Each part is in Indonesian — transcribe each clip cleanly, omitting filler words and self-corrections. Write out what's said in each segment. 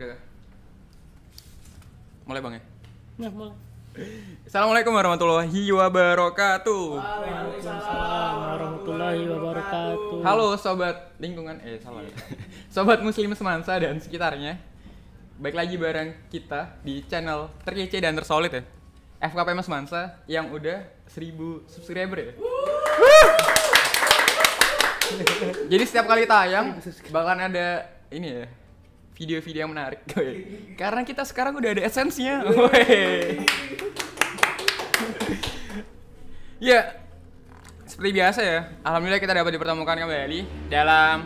Oke. Mulai Bang ya? Nah, mulai. Assalamualaikum warahmatullahi wabarakatuh. Waalaikumsalam warahmatullahi wabarakatuh. Halo sobat lingkungan, salah ya. Sobat muslim semansa dan sekitarnya. Baik lagi bareng kita di channel terkece dan tersolid ya, FKP Mas Mansa yang udah 1000 subscriber ya. Jadi setiap kali tayang bakalan ada ini ya, video-video yang menarik. Karena kita sekarang udah ada AdSense-nya. Ya, seperti biasa ya, alhamdulillah kita dapat dipertemukan kembali dalam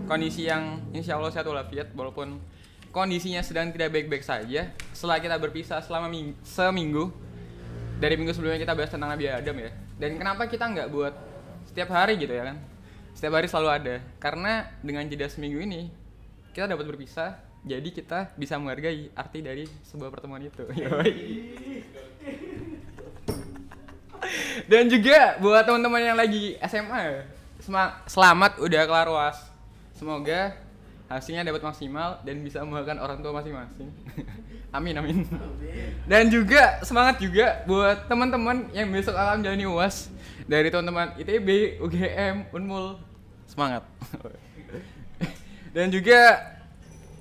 kondisi yang insya Allah sehat walafiat, walaupun kondisinya sedang tidak baik-baik saja. Setelah kita berpisah selama seminggu, dari minggu sebelumnya kita bahas tentang Nabi Adam ya. Dan kenapa kita nggak buat setiap hari gitu ya kan? Setiap hari selalu ada, karena dengan jeda seminggu ini kita dapat berpisah, jadi kita bisa menghargai arti dari sebuah pertemuan itu. Dan juga buat teman-teman yang lagi SMA, selamat udah kelar UAS. Semoga hasilnya dapat maksimal dan bisa membahagiakan orang tua masing-masing. Amin amin. Dan juga semangat juga buat teman-teman yang besok akan menjalani UAS dari teman-teman ITB, UGM, Unmul. Semangat. Dan juga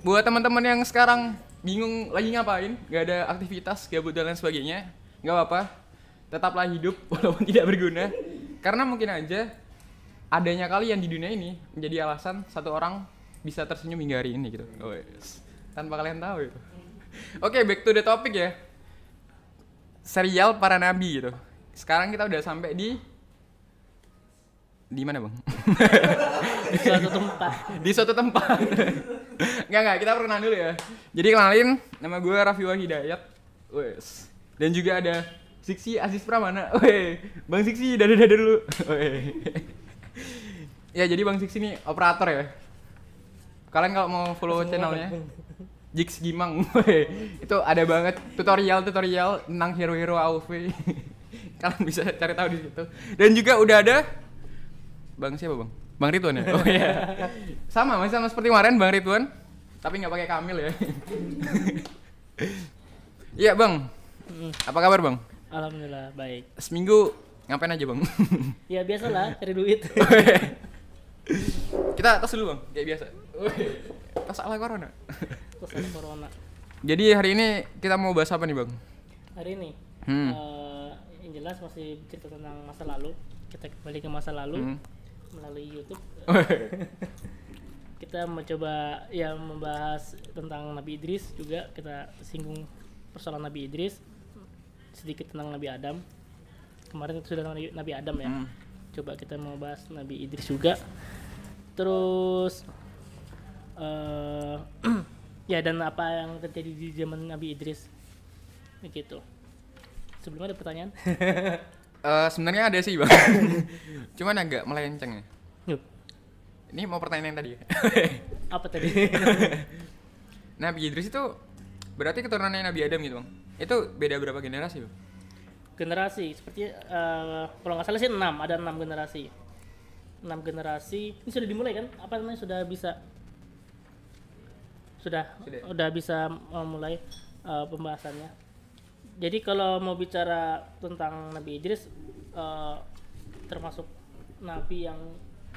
buat teman-teman yang sekarang bingung lagi ngapain, gak ada aktivitas, gabut dan lain sebagainya, gak apa-apa, tetaplah hidup walaupun tidak berguna. Karena mungkin aja adanya kalian di dunia ini menjadi alasan satu orang bisa tersenyum hingga hari ini gitu. Tanpa kalian tahu itu. Oke, back to the topic ya. Serial para nabi gitu. Sekarang kita udah sampai di mana Bang? Di suatu tempat. Di suatu tempat. Enggak, kita perkenalan dulu ya. Jadi kenalin, nama gue Raffi Hidayat. Wes. Dan juga ada Siksi Aziz Pramana. Weh, Bang Siksi dada dulu. Weh. Ya, jadi Bang Siksi ini operator ya. Kalian kalau mau follow channelnya Jigs Gimang. Weh. Itu ada banget tutorial tentang hero-hero AoV. Kalian bisa cari tahu di situ. Dan juga udah ada Bang siapa Bang? Bang Ridwan ya? Oh iya. Masih sama seperti kemarin Bang Ridwan, tapi nggak pakai Kamil ya. Iya Bang. Apa kabar Bang? Alhamdulillah baik. Seminggu ngapain aja Bang? Ya biasalah, cari duit. Kita tes dulu Bang, kayak biasa. Tes ala corona. Terus ada corona. Jadi hari ini kita mau bahas apa nih Bang? Hari ini yang jelas masih cerita tentang masa lalu. Kita kembali ke masa lalu melalui YouTube. Kita mencoba ya membahas tentang Nabi Idris, juga kita singgung persoalan Nabi Idris, sedikit tentang Nabi Adam. Kemarin itu sudah Nabi Adam ya. Coba kita mau bahas Nabi Idris juga. Terus ya, dan apa yang terjadi di zaman Nabi Idris begitu. Sebelumnya ada pertanyaan? Sebenarnya ada sih Bang. Cuman agak melenceng ya. Yuk. Ini mau pertanyaan yang tadi ya? Apa tadi? Nabi Idris itu berarti keturunannya Nabi Adam gitu Bang. Itu beda berapa generasi Bang? Generasi seperti kalau nggak salah sih 6, ada 6 generasi. 6 generasi. Ini sudah dimulai kan? Apa namanya, sudah bisa mulai pembahasannya. Jadi kalau mau bicara tentang Nabi Idris, termasuk Nabi yang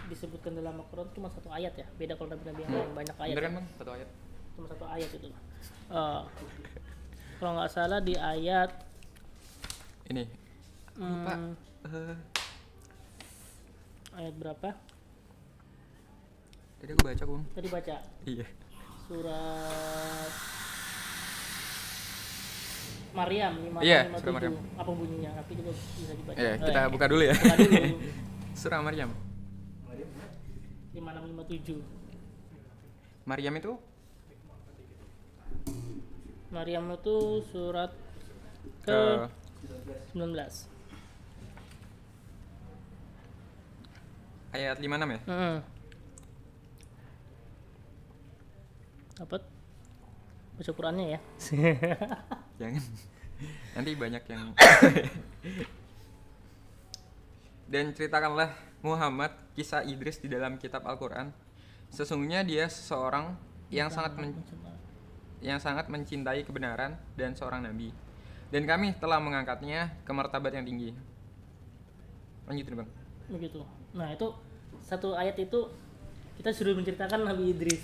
disebutkan dalam Al-Quran cuma satu ayat ya. Beda kalau Nabi-Nabi yang lain banyak ayat. Bener kan Bang? Satu ayat? Cuma satu ayat itu. Kalau nggak salah di ayat ini lupa. Ayat berapa? Tadi aku baca Bang. Tadi baca. Iya. Surat Maryam 557. Iya, surah Maryam. Apa bunyinya? Tapi juga bisa dibaca. Iya, kita buka dulu ya. Buka dulu. Surah Maryam. 5657. Maryam itu? Maryam itu surat ke 19. Ayat 56 ya? Dapat baca Qurannya ya. Jangan. Nanti banyak yang Dan ceritakanlah Muhammad kisah Idris di dalam kitab Al-Quran. Sesungguhnya dia seseorang yang sangat yang sangat mencintai kebenaran dan seorang nabi. Dan kami telah mengangkatnya ke martabat yang tinggi. Lanjutin Bang. Begitu. Nah itu satu ayat itu kita suruh menceritakan Nabi Idris.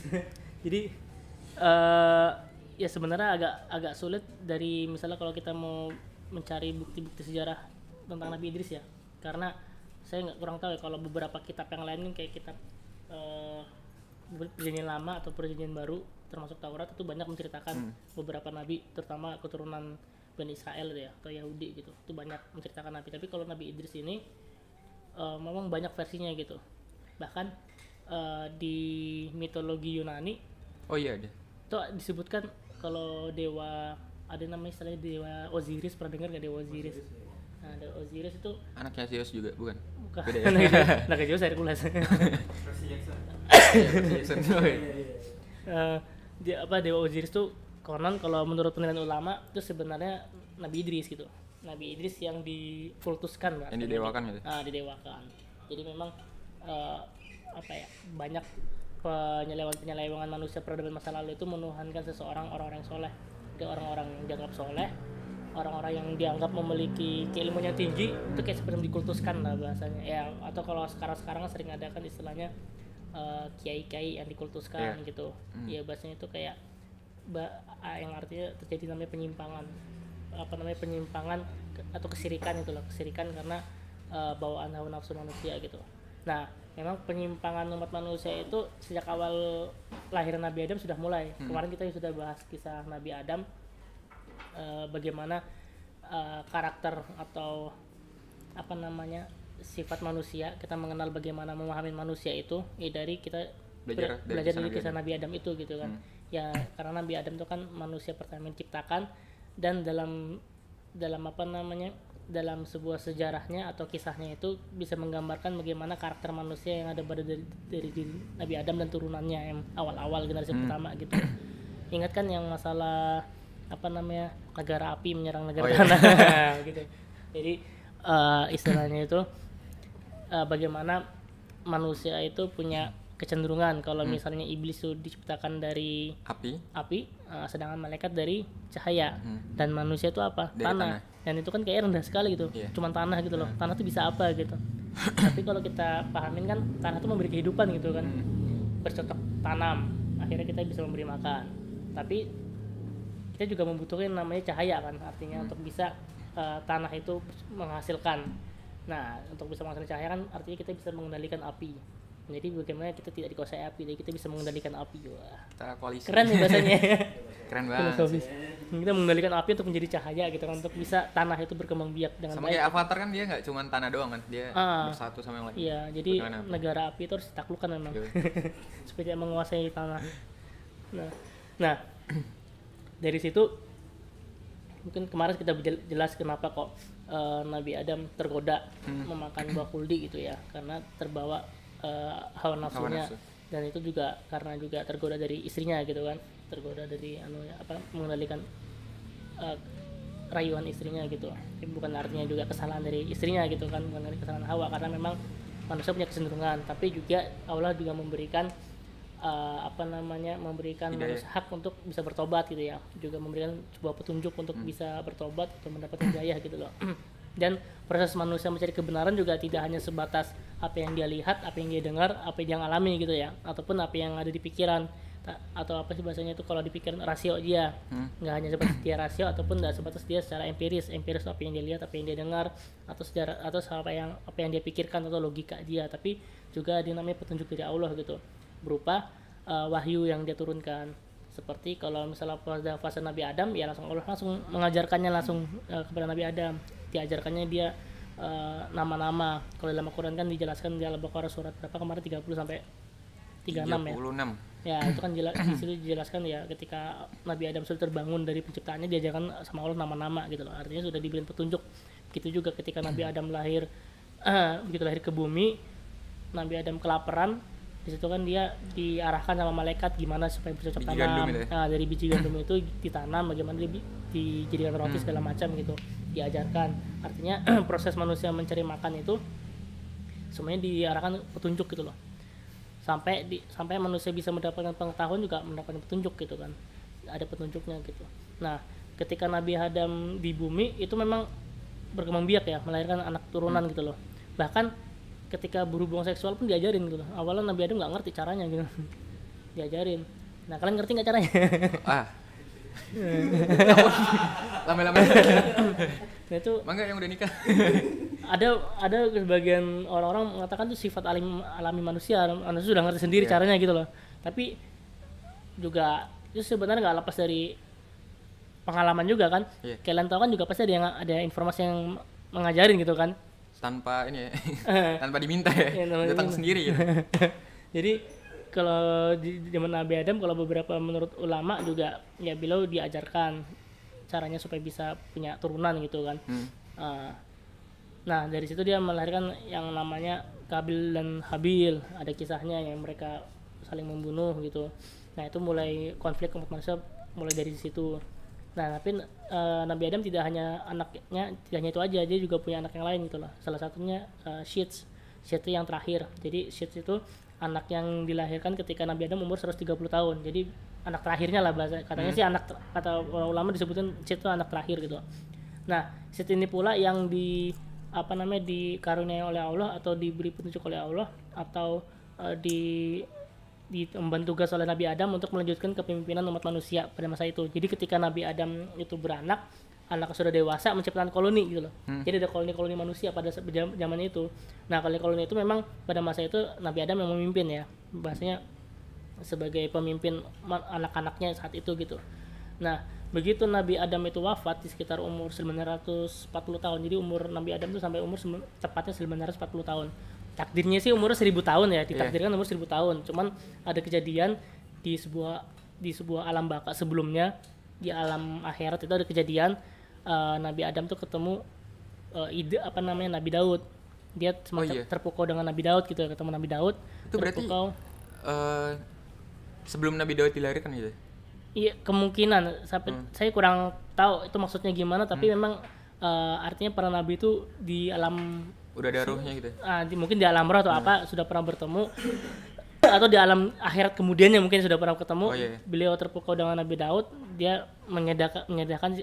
Jadi ya sebenarnya agak sulit dari misalnya kalau kita mau mencari bukti-bukti sejarah tentang Nabi Idris ya, karena saya kurang tahu ya kalau beberapa kitab yang lain kayak kitab perjanjian lama atau perjanjian baru termasuk Taurat itu banyak menceritakan beberapa nabi, terutama keturunan Bani Israel ya atau Yahudi gitu, itu banyak menceritakan nabi. Tapi kalau Nabi Idris ini memang banyak versinya gitu, bahkan di mitologi Yunani Oh iya ada. itu disebutkan kalau dewa, ada namanya istilahnya dewa Osiris, pernah dengar nggak dewa Osiris? Nah, dewa Osiris itu Anaknya Zeus juga bukan? bukan Beda ya? nah kayak Hercules. Dia dewa Osiris tuh konon kalau menurut penelitian ulama itu sebenarnya Nabi Idris gitu. Nabi Idris yang dikultuskan lah. Yang didewakan gitu. Didewakan. Jadi memang banyak penyelewangan manusia peradaban masa lalu itu menuhankan seseorang, orang-orang soleh, orang-orang yang dianggap soleh, orang-orang yang dianggap memiliki keilmuan yang tinggi itu kayak seperti dikultuskan lah bahasanya ya. Atau kalau sekarang sering ada kan istilahnya kiai-kiai yang dikultuskan gitu. Ya bahasanya itu kayak yang artinya terjadi namanya penyimpangan atau kesirikan itu loh, kesirikan karena bawaan hawa nafsu manusia gitu. Nah memang penyimpangan umat manusia itu sejak awal lahir Nabi Adam sudah mulai. Kemarin kita sudah bahas kisah Nabi Adam, bagaimana karakter atau sifat manusia, kita mengenal bagaimana memahami manusia itu ya dari kita belajar dari kisah Nabi Adam itu gitu kan. Ya karena Nabi Adam itu kan manusia pertama yang diciptakan, dan dalam dalam sebuah sejarahnya atau kisahnya itu bisa menggambarkan bagaimana karakter manusia yang ada pada dari Nabi Adam dan turunannya yang awal-awal generasi pertama gitu. Ingat kan yang masalah negara api menyerang negara tanah gitu. Jadi istilahnya itu bagaimana manusia itu punya kecenderungan kalau misalnya iblis itu diciptakan dari api, sedangkan malaikat dari cahaya, dan manusia itu apa? Tanah. Dan itu kan kayak rendah sekali gitu, cuman tanah gitu loh. Tanah itu bisa apa gitu. Tapi kalau kita pahamin kan tanah itu memberi kehidupan gitu kan, bercocok tanam, akhirnya kita bisa memberi makan. Tapi kita juga membutuhkan namanya cahaya kan, artinya untuk bisa tanah itu menghasilkan. Nah untuk bisa menghasilkan cahaya kan artinya kita bisa mengendalikan api. Jadi bagaimana kita tidak dikuasai api, jadi kita bisa mengendalikan api. Wah, kita koalisi. Keren nih bahasanya. Keren banget. Kita mengendalikan api untuk menjadi cahaya gitu kan, untuk bisa tanah itu berkembang biak dengan sama baik. Sama kayak Avatar kan dia nggak cuma tanah doang kan, dia bersatu sama yang lain. Iya, jadi negara api itu harus ditaklukkan memang. Supaya dia menguasai tanah. Nah, dari situ mungkin kemarin kita jelas kenapa kok Nabi Adam tergoda memakan buah kuldi gitu ya, karena terbawa hawa nafsunya, dan itu juga karena juga tergoda dari istrinya gitu kan, tergoda dari mengendalikan rayuan istrinya gitu. Tapi bukan artinya juga kesalahan dari istrinya gitu kan, bukan dari kesalahan Hawa, karena memang manusia punya kecenderungan. Tapi juga Allah juga memberikan memberikan manusia hak untuk bisa bertobat gitu ya, juga memberikan sebuah petunjuk untuk bisa bertobat atau mendapat hidayah gitu loh. Dan proses manusia mencari kebenaran juga tidak hanya sebatas apa yang dia lihat, apa yang dia dengar, apa yang dia alami gitu ya, ataupun apa yang ada di pikiran, atau apa sih bahasanya itu kalau di pikiran, rasio dia. Nggak hanya sebatas dia rasio, ataupun nggak sebatas dia secara empiris apa yang dia lihat, apa yang dia dengar, atau sejarah, atau apa yang dia pikirkan atau logika dia, tapi juga dia namanya petunjuk dari Allah gitu, berupa wahyu yang dia turunkan. Seperti kalau misalnya pada fase Nabi Adam ya Allah langsung mengajarkannya kepada Nabi Adam, diajarkannya dia nama-nama. Kalau dalam Al-Quran kan dijelaskan di Al-Baqarah surat berapa kemarin, 30 sampai 36 ya. Ya itu kan di situ dijelaskan ya, ketika Nabi Adam sudah terbangun dari penciptaannya diajarkan sama Allah nama-nama gitu loh. Artinya sudah diberi petunjuk. Begitu juga ketika Nabi Adam lahir, begitu lahir ke bumi, Nabi Adam kelaparan. Di situ kan dia diarahkan sama malaikat gimana supaya bercocok tanam. Dari biji gandum itu ditanam, bagaimana dijadikan roti segala macam gitu, diajarkan. Artinya proses manusia mencari makan itu semuanya diarahkan petunjuk gitu loh. Sampai manusia bisa mendapatkan pengetahuan juga mendapatkan petunjuk gitu kan. ada petunjuknya gitu. Nah, ketika Nabi Adam di bumi itu memang berkembang biak ya, melahirkan anak turunan gitu loh. Bahkan ketika berhubungan seksual pun diajarin gitu loh. Awalnya Nabi Adam nggak ngerti caranya gitu. Diajarin. Nah, kalian ngerti nggak caranya? Ah. Lama-lama. Nah, itu Mangga yang udah nikah. ada sebagian orang-orang mengatakan itu sifat alami manusia sudah ngerti sendiri caranya gitu loh, tapi juga itu sebenarnya nggak lepas dari pengalaman juga kan. Kalian tahu kan juga pasti ada informasi yang mengajarin gitu kan, tanpa ini ya. Tanpa diminta ya, datang sendiri gitu. Jadi kalau di zaman Nabi Adam, kalau beberapa menurut ulama juga ya beliau diajarkan caranya supaya bisa punya turunan gitu kan. Nah dari situ dia melahirkan yang namanya Kabil dan Habil, ada kisahnya yang mereka saling membunuh gitu. Nah itu mulai konflik umat manusia mulai dari situ. Nah tapi Nabi Adam tidak hanya itu aja, dia juga punya anak yang lain gitu loh. Salah satunya Shits itu yang terakhir. Jadi Shits itu anak yang dilahirkan ketika Nabi Adam umur 130 tahun. Jadi anak terakhirnya lah bahasa katanya sih kata ulama disebutkan Shits itu anak terakhir gitu. Nah Shits ini pula yang dikaruniai oleh Allah atau diberi petunjuk oleh Allah atau diemban tugas oleh Nabi Adam untuk melanjutkan kepemimpinan umat manusia pada masa itu. Jadi ketika Nabi Adam itu beranak, anaknya sudah dewasa, menciptakan koloni gitu loh. Jadi ada koloni-koloni manusia pada zaman itu. Nah koloni-koloni itu memang pada masa itu Nabi Adam yang memimpin ya, bahasanya sebagai pemimpin anak-anaknya saat itu gitu. Nah begitu Nabi Adam itu wafat di sekitar umur 940 tahun. Jadi umur Nabi Adam itu sampai umur tepatnya 940 tahun. Takdirnya sih umur 1000 tahun ya, ditakdirkan umur 1000 tahun. Cuman ada kejadian di sebuah alam baka sebelumnya, di alam akhirat itu ada kejadian Nabi Adam tuh ketemu Nabi Daud. Dia terpukau dengan Nabi Daud gitu, ketemu Nabi Daud. Itu berarti sebelum Nabi Daud dilahirkan gitu. Iya, kemungkinan saya kurang tahu itu maksudnya gimana, tapi memang artinya para nabi itu di alam udah ada ruhnya gitu. Mungkin di alam roh atau apa sudah pernah bertemu atau di alam akhirat kemudiannya mungkin sudah pernah ketemu. Beliau terpukau dengan Nabi Daud, dia menyedekahkan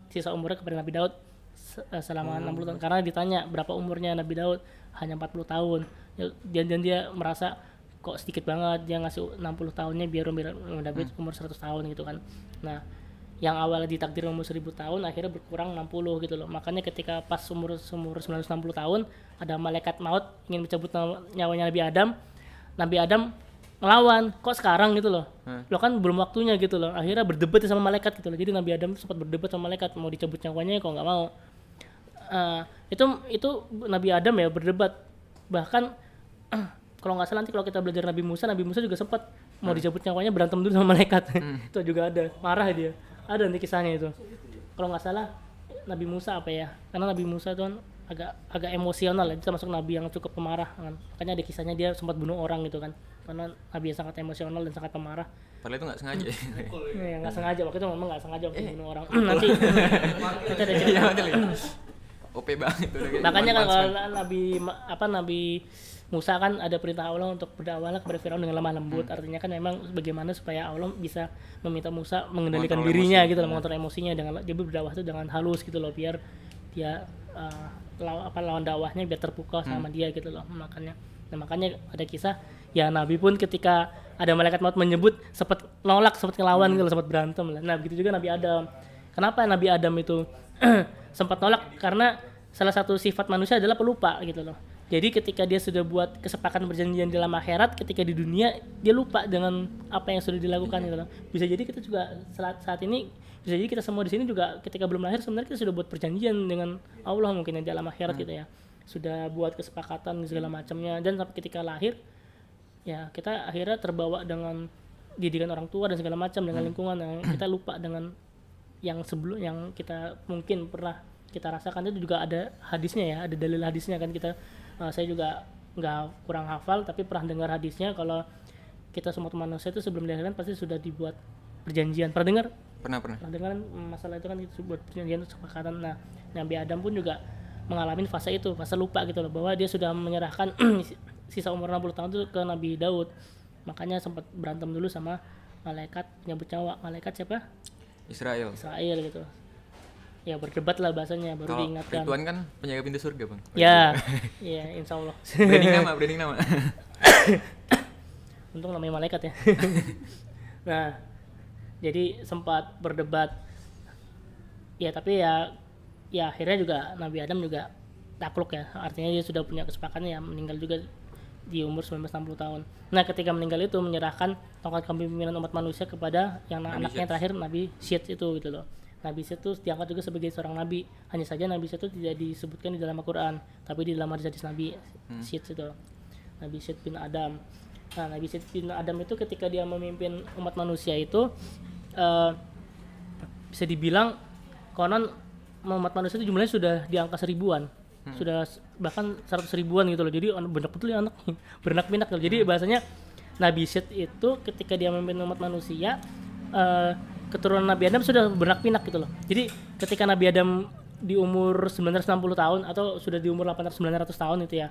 sisa umurnya kepada Nabi Daud selama 60 tahun. Karena ditanya berapa umurnya Nabi Daud, hanya 40 tahun. Dan dia merasa kok sedikit banget, dia ngasih 60 tahunnya biar Daud umur 100 tahun gitu kan. Nah yang awalnya ditakdir umur 1000 tahun akhirnya berkurang 60 gitu loh. Makanya ketika pas umur 960 tahun ada malaikat maut ingin mencabut nyawanya Nabi Adam ngelawan, kok sekarang gitu loh. Lo kan belum waktunya gitu loh. Akhirnya berdebat sama malaikat gitu loh. Jadi Nabi Adam sempat berdebat sama malaikat mau dicabut nyawanya kok nggak mau. Itu Nabi Adam ya berdebat. Bahkan kalau nggak salah nanti kalau kita belajar Nabi Musa juga sempat mau dicabut nyawanya, berantem dulu sama malaikat. Itu juga ada, marah dia. Ada nanti kisahnya itu. Kalau nggak salah Nabi Musa apa ya? Karena Nabi Musa itu kan agak emosional ya, termasuk Nabi yang cukup pemarah kan. Makanya ada kisahnya dia sempat bunuh orang gitu kan. Karena Nabi yang sangat emosional dan sangat pemarah. Padahal itu nggak sengaja. Ya nggak sengaja, waktu itu memang nggak sengaja waktu bunuh orang. Nanti kita ada cerita. OP banget tuh. Makanya kan kalau Nabi Musa kan ada perintah Allah untuk berdakwahlah kepada Firaun dengan lemah lembut. Artinya kan memang bagaimana supaya Allah bisa meminta Musa mengendalikan dirinya gitu loh, mengontrol emosinya dengan dia berdakwah itu dengan halus gitu loh, biar dia lawan dakwahnya biar terpukau sama dia gitu loh. Makanya ada kisah ya Nabi pun ketika ada malaikat maut menyebut sempat nolak, sempat ngelawan gitu loh, sempat berantem lah. Nah begitu juga Nabi Adam. Kenapa Nabi Adam itu sempat nolak? Karena salah satu sifat manusia adalah pelupa gitu loh. Jadi ketika dia sudah buat kesepakatan perjanjian di dalam akhirat, ketika di dunia dia lupa dengan apa yang sudah dilakukan gitu loh. Bisa jadi kita juga saat ini, bisa jadi kita semua di sini juga ketika belum lahir sebenarnya kita sudah buat perjanjian dengan Allah mungkin di dalam akhirat gitu ya. Sudah buat kesepakatan segala macamnya, dan sampai ketika lahir ya kita akhirnya terbawa dengan didikan orang tua dan segala macam, dengan lingkungan yang kita lupa dengan yang sebelum yang kita mungkin pernah kita rasakan. Itu juga ada hadisnya ya, ada dalil hadisnya kan. Saya juga nggak kurang hafal tapi pernah dengar hadisnya kalau kita semua manusia itu sebelum dilahirkan pasti sudah dibuat perjanjian. Pernah dengar? Pernah dengar masalah itu kan, itu buat perjanjian kesepakatan. Nah Nabi Adam pun juga mengalami fase itu, fase lupa gitu loh, bahwa dia sudah menyerahkan sisa umur 60 tahun itu ke Nabi Daud. Makanya sempat berantem dulu sama malaikat penyambut nyawa. Malaikat siapa? Israel. Israel gitu. Ya berdebat lah bahasanya, baru Kalau diingatkan. Ridwan kan penjaga pintu surga, Bang. Ya, iya insya Allah. Branding nama. Untung namanya malaikat ya. Nah, jadi sempat berdebat. Ya tapi ya akhirnya juga Nabi Adam juga takluk ya. Artinya dia sudah punya kesepakatan ya, meninggal juga di umur 1960 tahun. Nah, ketika meninggal itu menyerahkan tongkat kepemimpinan umat manusia kepada yang anaknya terakhir Nabi Syed itu gitu loh. Nabi Syed itu diangkat juga sebagai seorang nabi. Hanya saja Nabi Syed itu tidak disebutkan di dalam Al-Qur'an, tapi di dalam hadis Nabi Syed itu. Nabi Syed bin Adam. Nah, Nabi Syed bin Adam itu ketika dia memimpin umat manusia itu bisa dibilang konon umat manusia itu jumlahnya sudah di angka 1000-an. Sudah bahkan 100 ribuan gitu loh. Jadi banyak betul ya anak beranak-pinak gitu. Jadi bahasanya Nabi Syed itu ketika dia memimpin umat manusia keturunan Nabi Adam sudah beranak-pinak gitu loh. Jadi ketika Nabi Adam di umur 960 tahun atau sudah di umur 800-900 tahun itu ya,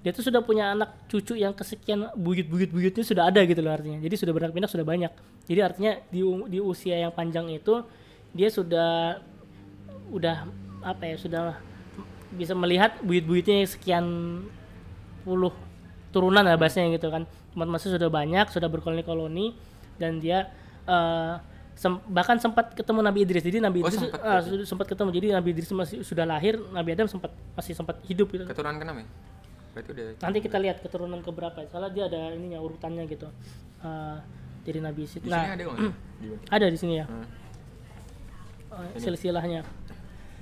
dia tuh sudah punya anak cucu yang kesekian buyut-buyutnya sudah ada gitu loh artinya. Jadi sudah beranak-pinak sudah banyak. Jadi artinya di usia yang panjang itu dia sudah sudah bisa melihat buyut-buyutnya sekian puluh turunan lah bahasanya gitu kan. Umat manusia sudah banyak, sudah berkoloni-koloni, dan dia bahkan sempat ketemu Nabi Idris. Jadi Nabi Idris sempat ketemu. Jadi Nabi Idris masih sudah lahir, Nabi Adam masih sempat hidup gitu. Keturunan ke-6 ya? Berarti udah. Nanti kita lihat keturunan keberapa. Soalnya dia ada ininya urutannya gitu. Dari Nabi Idris. Di sini ada nggak? Ada di sini ya. Silsilahnya.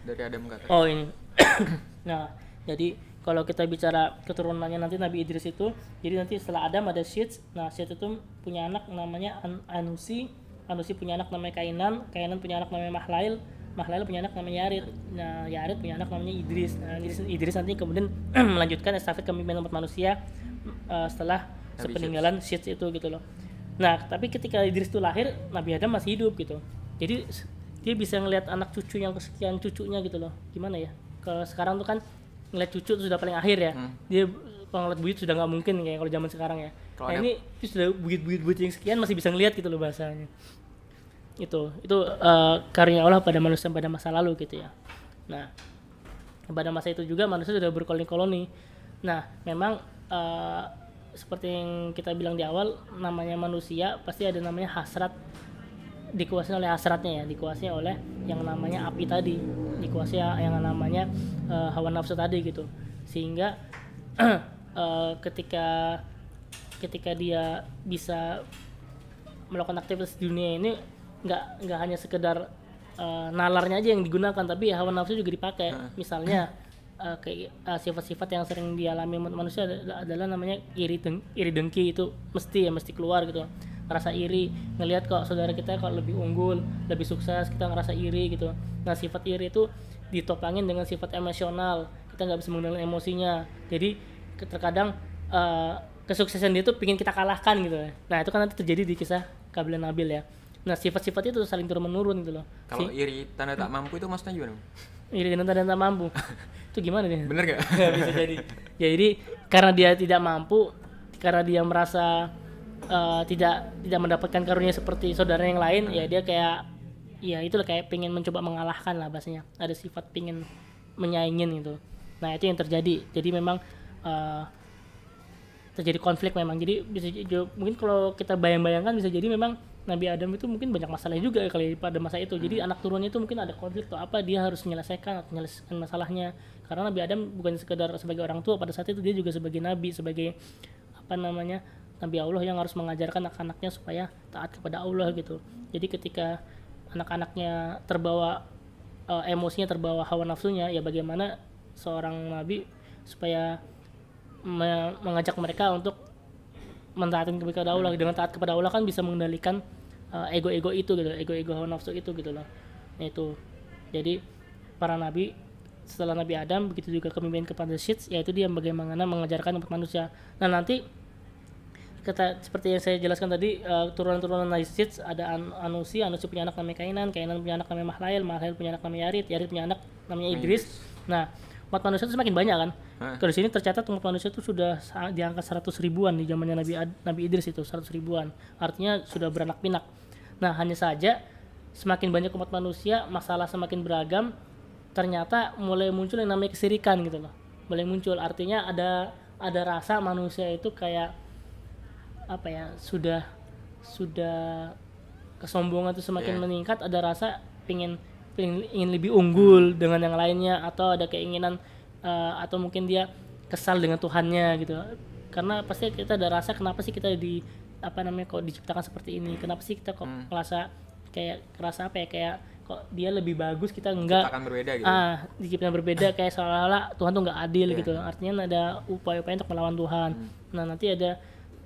Dari Adam ke atas. Oh ini. Nah, jadi kalau kita bicara keturunannya nanti Nabi Idris itu, jadi nanti setelah Adam ada Syed. Nah, Syed itu punya anak namanya Anusi punya anak namanya Kainan punya anak namanya Mahlail punya anak namanya Yarid. Nah, Yarid punya anak namanya Idris. Nah, Idris nanti kemudian melanjutkan estafet kepemimpinan umat manusia setelah sepeninggalan Syed itu gitu loh. Nah, tapi ketika Idris itu lahir, Nabi Adam masih hidup gitu. Jadi dia bisa ngelihat anak cucu yang kesekian cucunya gitu loh. Gimana ya? Kalau sekarang tuh kan ngeliat cucu tuh sudah paling akhir ya. Dia kalau ngeliat buyut sudah nggak mungkin kayak kalau zaman sekarang ya. Nah ini sudah buyut yang sekian masih bisa ngeliat gitu loh bahasanya. Itu karunia Allah pada manusia pada masa lalu gitu ya. Nah, pada masa itu juga manusia sudah berkoloni-koloni. Nah, memang seperti yang kita bilang di awal, namanya manusia pasti ada namanya hasrat, dikuasai oleh hasratnya ya, dikuasai oleh yang namanya api tadi, dikuasai yang namanya hawa nafsu tadi gitu. Sehingga ketika dia bisa melakukan aktivitas di dunia ini nggak hanya sekedar nalarnya aja yang digunakan, tapi hawa nafsu juga dipakai. Misalnya sifat-sifat yang sering dialami manusia adalah namanya iri dengki. Itu mesti keluar gitu. Ngerasa iri, ngelihat kok saudara kita kok lebih unggul, lebih sukses, kita ngerasa iri gitu. Nah, sifat iri itu ditopangin dengan sifat emosional, kita nggak bisa mengendalikan emosinya. Jadi terkadang kesuksesan dia tuh pingin kita kalahkan gitu. Nah, itu kan nanti terjadi di kisah Qabil dan Nabil ya. Nah, sifat-sifat itu saling turun menurun gitu loh. Kalau iri tanda tak mampu itu maksudnya gimana? Iri tanda tak mampu itu gimana dia? Bener gak? Bisa jadi. Ya, jadi karena dia tidak mampu, karena dia merasa tidak mendapatkan karunia seperti saudara yang lain, ya dia kayak, ya itulah kayak pengen mencoba mengalahkan lah bahasanya. Ada sifat pengen menyaingin gitu. Nah, itu yang terjadi. Jadi memang terjadi konflik memang. Jadi bisa mungkin kalau kita bayang-bayangkan bisa jadi memang Nabi Adam itu mungkin banyak masalah juga kali pada masa itu. Jadi anak turunnya itu mungkin ada konflik atau apa, dia harus menyelesaikan masalahnya. Karena Nabi Adam bukan sekedar sebagai orang tua, pada saat itu dia juga sebagai nabi, sebagai Nabi Allah yang harus mengajarkan anak-anaknya supaya taat kepada Allah gitu. Jadi ketika anak-anaknya terbawa emosinya, terbawa hawa nafsunya, ya bagaimana seorang nabi supaya mengajak mereka untuk mentaati kepada Allah. Dengan taat kepada Allah kan bisa mengendalikan ego-ego itu gitu, ego-ego hawa nafsu itu gitu loh. Nah, itu. Jadi para nabi setelah Nabi Adam, begitu juga kepemimpinan kepada Syed, yaitu dia bagaimana mengajarkan umat manusia. Nah, nanti seperti yang saya jelaskan tadi, turunan-turunan Nabi Syed ada Anusi punya anak namanya Kainan punya anak namanya Mahlail punya anak namanya Yarid punya anak namanya Idris. Nah, umat manusia itu semakin banyak kan. Kalau di sini tercatat umat manusia itu sudah di angka 100 ribuan di zamannya Nabi Idris itu 100 ribuan. Artinya sudah beranak pinak. Nah, hanya saja semakin banyak umat manusia, masalah semakin beragam, ternyata mulai muncul yang namanya kesirikan gitu loh. Mulai muncul, artinya ada rasa manusia itu kayak apa ya, sudah kesombongan itu semakin meningkat, ada rasa ingin lebih unggul dengan yang lainnya, atau ada keinginan atau mungkin dia kesal dengan Tuhannya gitu. Karena pasti kita ada rasa kenapa sih kita kok diciptakan seperti ini, kenapa sih kita kok ngerasa apa ya, kayak kok dia lebih bagus, kita enggak, diciptakan berbeda gitu. Diciptakan berbeda, kayak seolah-olah Tuhan tuh nggak adil gitu. Artinya ada upaya-upaya untuk melawan Tuhan. Nah, nanti ada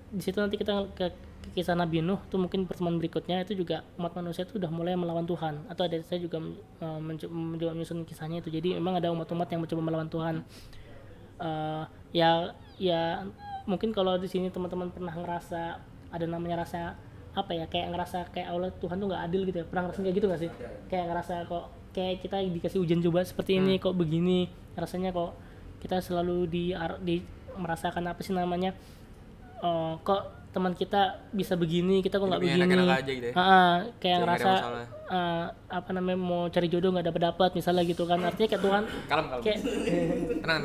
di situ, nanti kita ke kisah Nabi Nuh tuh, mungkin pertemuan berikutnya itu juga umat manusia itu udah mulai melawan Tuhan, atau ada saya juga mencoba menyusun kisahnya itu. Jadi memang ada umat-umat yang mencoba melawan Tuhan. Ya mungkin kalau di sini teman-teman pernah ngerasa ada namanya rasa apa ya, kayak ngerasa kayak Allah Tuhan tuh nggak adil gitu ya, pernah ngerasain kayak gitu nggak sih? Kayak ngerasa kok kayak kita dikasih ujian coba seperti ini kok begini, rasanya kok kita selalu merasakan apa sih namanya, kok teman kita bisa begini, kita kok nggak begini. Aja gitu ya? Kayak ngerasa mau cari jodoh nggak dapat misalnya gitu kan. Artinya kayak Tuhan kalem. Kayak tenang.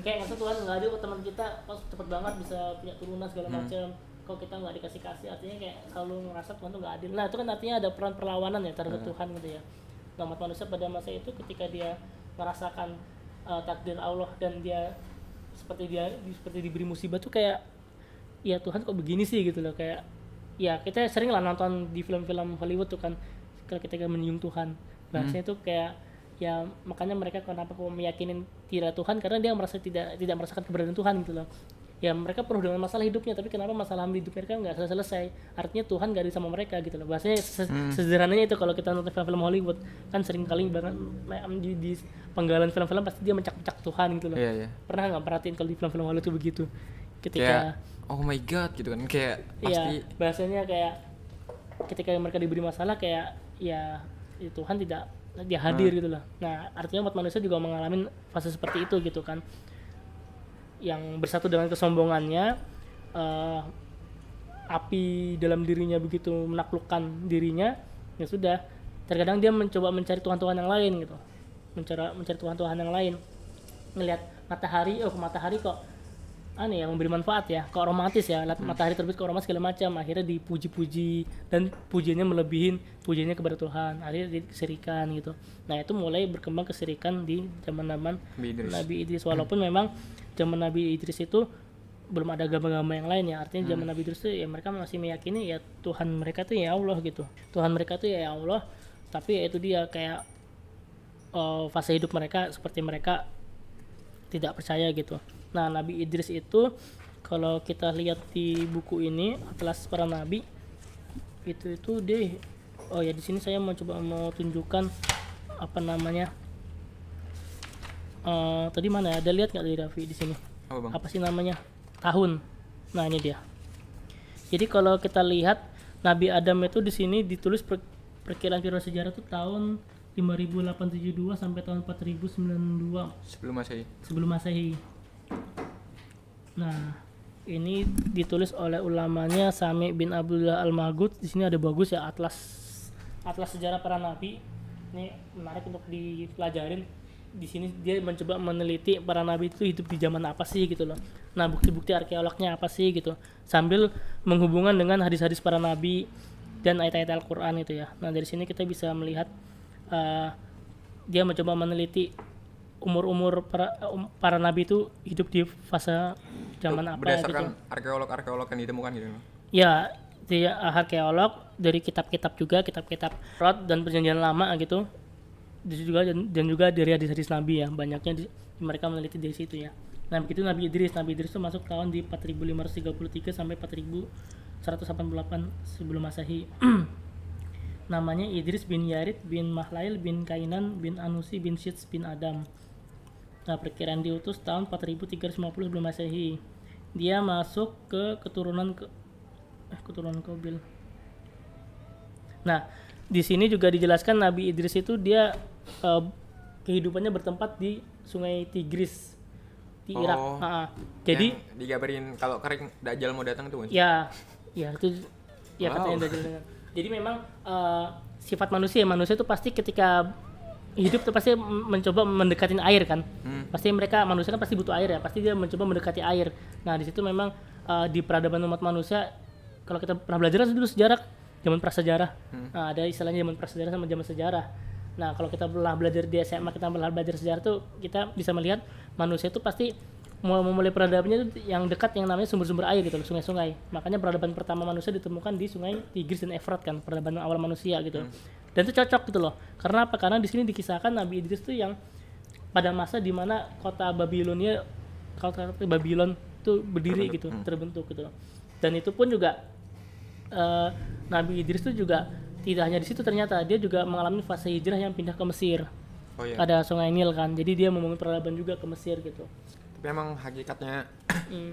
Kayak ngerasa Tuhan nggak adil, kok teman kita kok cepet banget bisa punya turunan segala macam, kok kita nggak dikasih. Artinya kayak selalu ngerasa Tuhan tuh nggak adil. Nah, itu kan artinya ada peran perlawanan ya terhadap Tuhan gitu ya. Nah, umat manusia pada masa itu ketika dia merasakan takdir Allah dan dia seperti diberi musibah tuh kayak, ya Tuhan kok begini sih gitu loh. Kayak ya kita sering lah nonton di film-film Hollywood tuh kan, kalau kita menyinggung Tuhan bahasanya tuh kayak, ya makanya mereka kenapa kok meyakinin tidak Tuhan, karena dia merasa tidak merasakan keberadaan Tuhan gitu loh. Ya mereka penuh dengan masalah hidupnya, tapi kenapa masalah hidup mereka nggak selesai? Artinya Tuhan nggak ada sama mereka gitu loh. Bahasanya sederhananya itu, kalau kita nonton film-film Hollywood kan sering kali banget di penggalan film-film pasti dia mencak-mencak Tuhan gitu loh. Pernah nggak perhatiin kalau di film-film Hollywood itu begitu? Ketika oh my god gitu kan, kayak pasti bahasanya kayak ketika mereka diberi masalah kayak ya Tuhan tidak dia hadir gitu loh. Nah, artinya umat manusia juga mengalami fase seperti itu gitu kan, yang bersatu dengan kesombongannya, api dalam dirinya begitu menaklukkan dirinya, ya sudah, terkadang dia mencoba mencari Tuhan-Tuhan yang lain gitu, mencari Tuhan-Tuhan yang lain, ngelihat matahari kok aneh ya, memberi manfaat ya, kok romantis ya, matahari terbit kok romantis segala macam, akhirnya dipuji-puji dan pujiannya melebihin pujiannya kepada Tuhan, akhirnya disirikan gitu. Nah, itu mulai berkembang kesirikan di zaman Nabi Idris, walaupun memang zaman Nabi Idris itu belum ada agama-agama yang lain ya, artinya zaman Nabi Idris itu ya mereka masih meyakini ya Tuhan mereka tuh ya Allah gitu, Tuhan mereka tuh ya Allah, tapi ya itu dia kayak fase hidup mereka seperti mereka tidak percaya gitu. Nah, Nabi Idris itu kalau kita lihat di buku ini Atlas Para Nabi itu deh, di sini saya mau tunjukkan apa namanya, tadi mana ya, ada lihat nggak dari Raffi di sini? Apa sih namanya, tahun? Nah, ini dia. Jadi kalau kita lihat Nabi Adam itu di sini ditulis perkiraan sejarah itu tahun 5872 sampai tahun 4092 sebelum Masehi. Nah, ini ditulis oleh ulamanya Sami bin Abdullah Al-Maghud. Di sini ada bagus ya, atlas sejarah para nabi. Ini menarik untuk dipelajarin. Di sini dia mencoba meneliti para nabi itu hidup di zaman apa sih gitu loh. Nah, bukti-bukti arkeolognya apa sih gitu. Sambil menghubungkan dengan hadis-hadis para nabi dan ayat-ayat Al-Qur'an itu ya. Nah, dari sini kita bisa melihat dia mencoba meneliti umur para nabi itu hidup di fase zaman apa berdasarkan gitu. arkeolog yang ditemukan gitu. Ya, dia arkeolog dari kitab-kitab Rod dan perjanjian lama gitu. Dan juga dari hadis-hadis nabi ya, banyaknya mereka meneliti dari situ ya. Nah, begitu Nabi Idris itu masuk tahun di 4533 sampai 4188 sebelum Masehi. Namanya Idris bin Yarid bin Mahlail bin Kainan bin Anusi bin Syits bin Adam. Nah, perkiraan diutus tahun 4350 sebelum Masehi. Dia masuk ke keturunan Qabil. Nah, di sini juga dijelaskan Nabi Idris itu dia kehidupannya bertempat di Sungai Tigris di Irak. Jadi digabarin kalau kering Dajjal mau datang tuh. Ya itu ya katanya Dajjal. Jadi memang sifat manusia itu pasti ketika hidup tuh pasti mencoba mendekatin air kan. Pasti manusia kan pasti butuh air ya, pasti dia mencoba mendekati air. Nah di situ memang di peradaban umat manusia, kalau kita pernah belajar dulu sejarah zaman prasejarah, nah, ada istilahnya zaman prasejarah sama zaman sejarah. Nah kalau kita pernah belajar di SMA, kita pernah belajar sejarah tuh kita bisa melihat manusia itu pasti memulai peradabannya itu yang dekat yang namanya sumber-sumber air gitu, sungai-sungai. Makanya peradaban pertama manusia ditemukan di sungai Tigris dan Efrat kan, peradaban awal manusia gitu. Dan itu cocok gitu loh. Karena apa? Karena di sini dikisahkan Nabi Idris tuh yang pada masa di mana kota Babylon itu berdiri gitu, terbentuk gitu loh. Dan itu pun juga Nabi Idris tuh juga tidak hanya di situ, ternyata dia juga mengalami fase hijrah yang pindah ke Mesir. Ada sungai Nil kan. Jadi dia membangun peradaban juga ke Mesir gitu. Tapi emang hakikatnya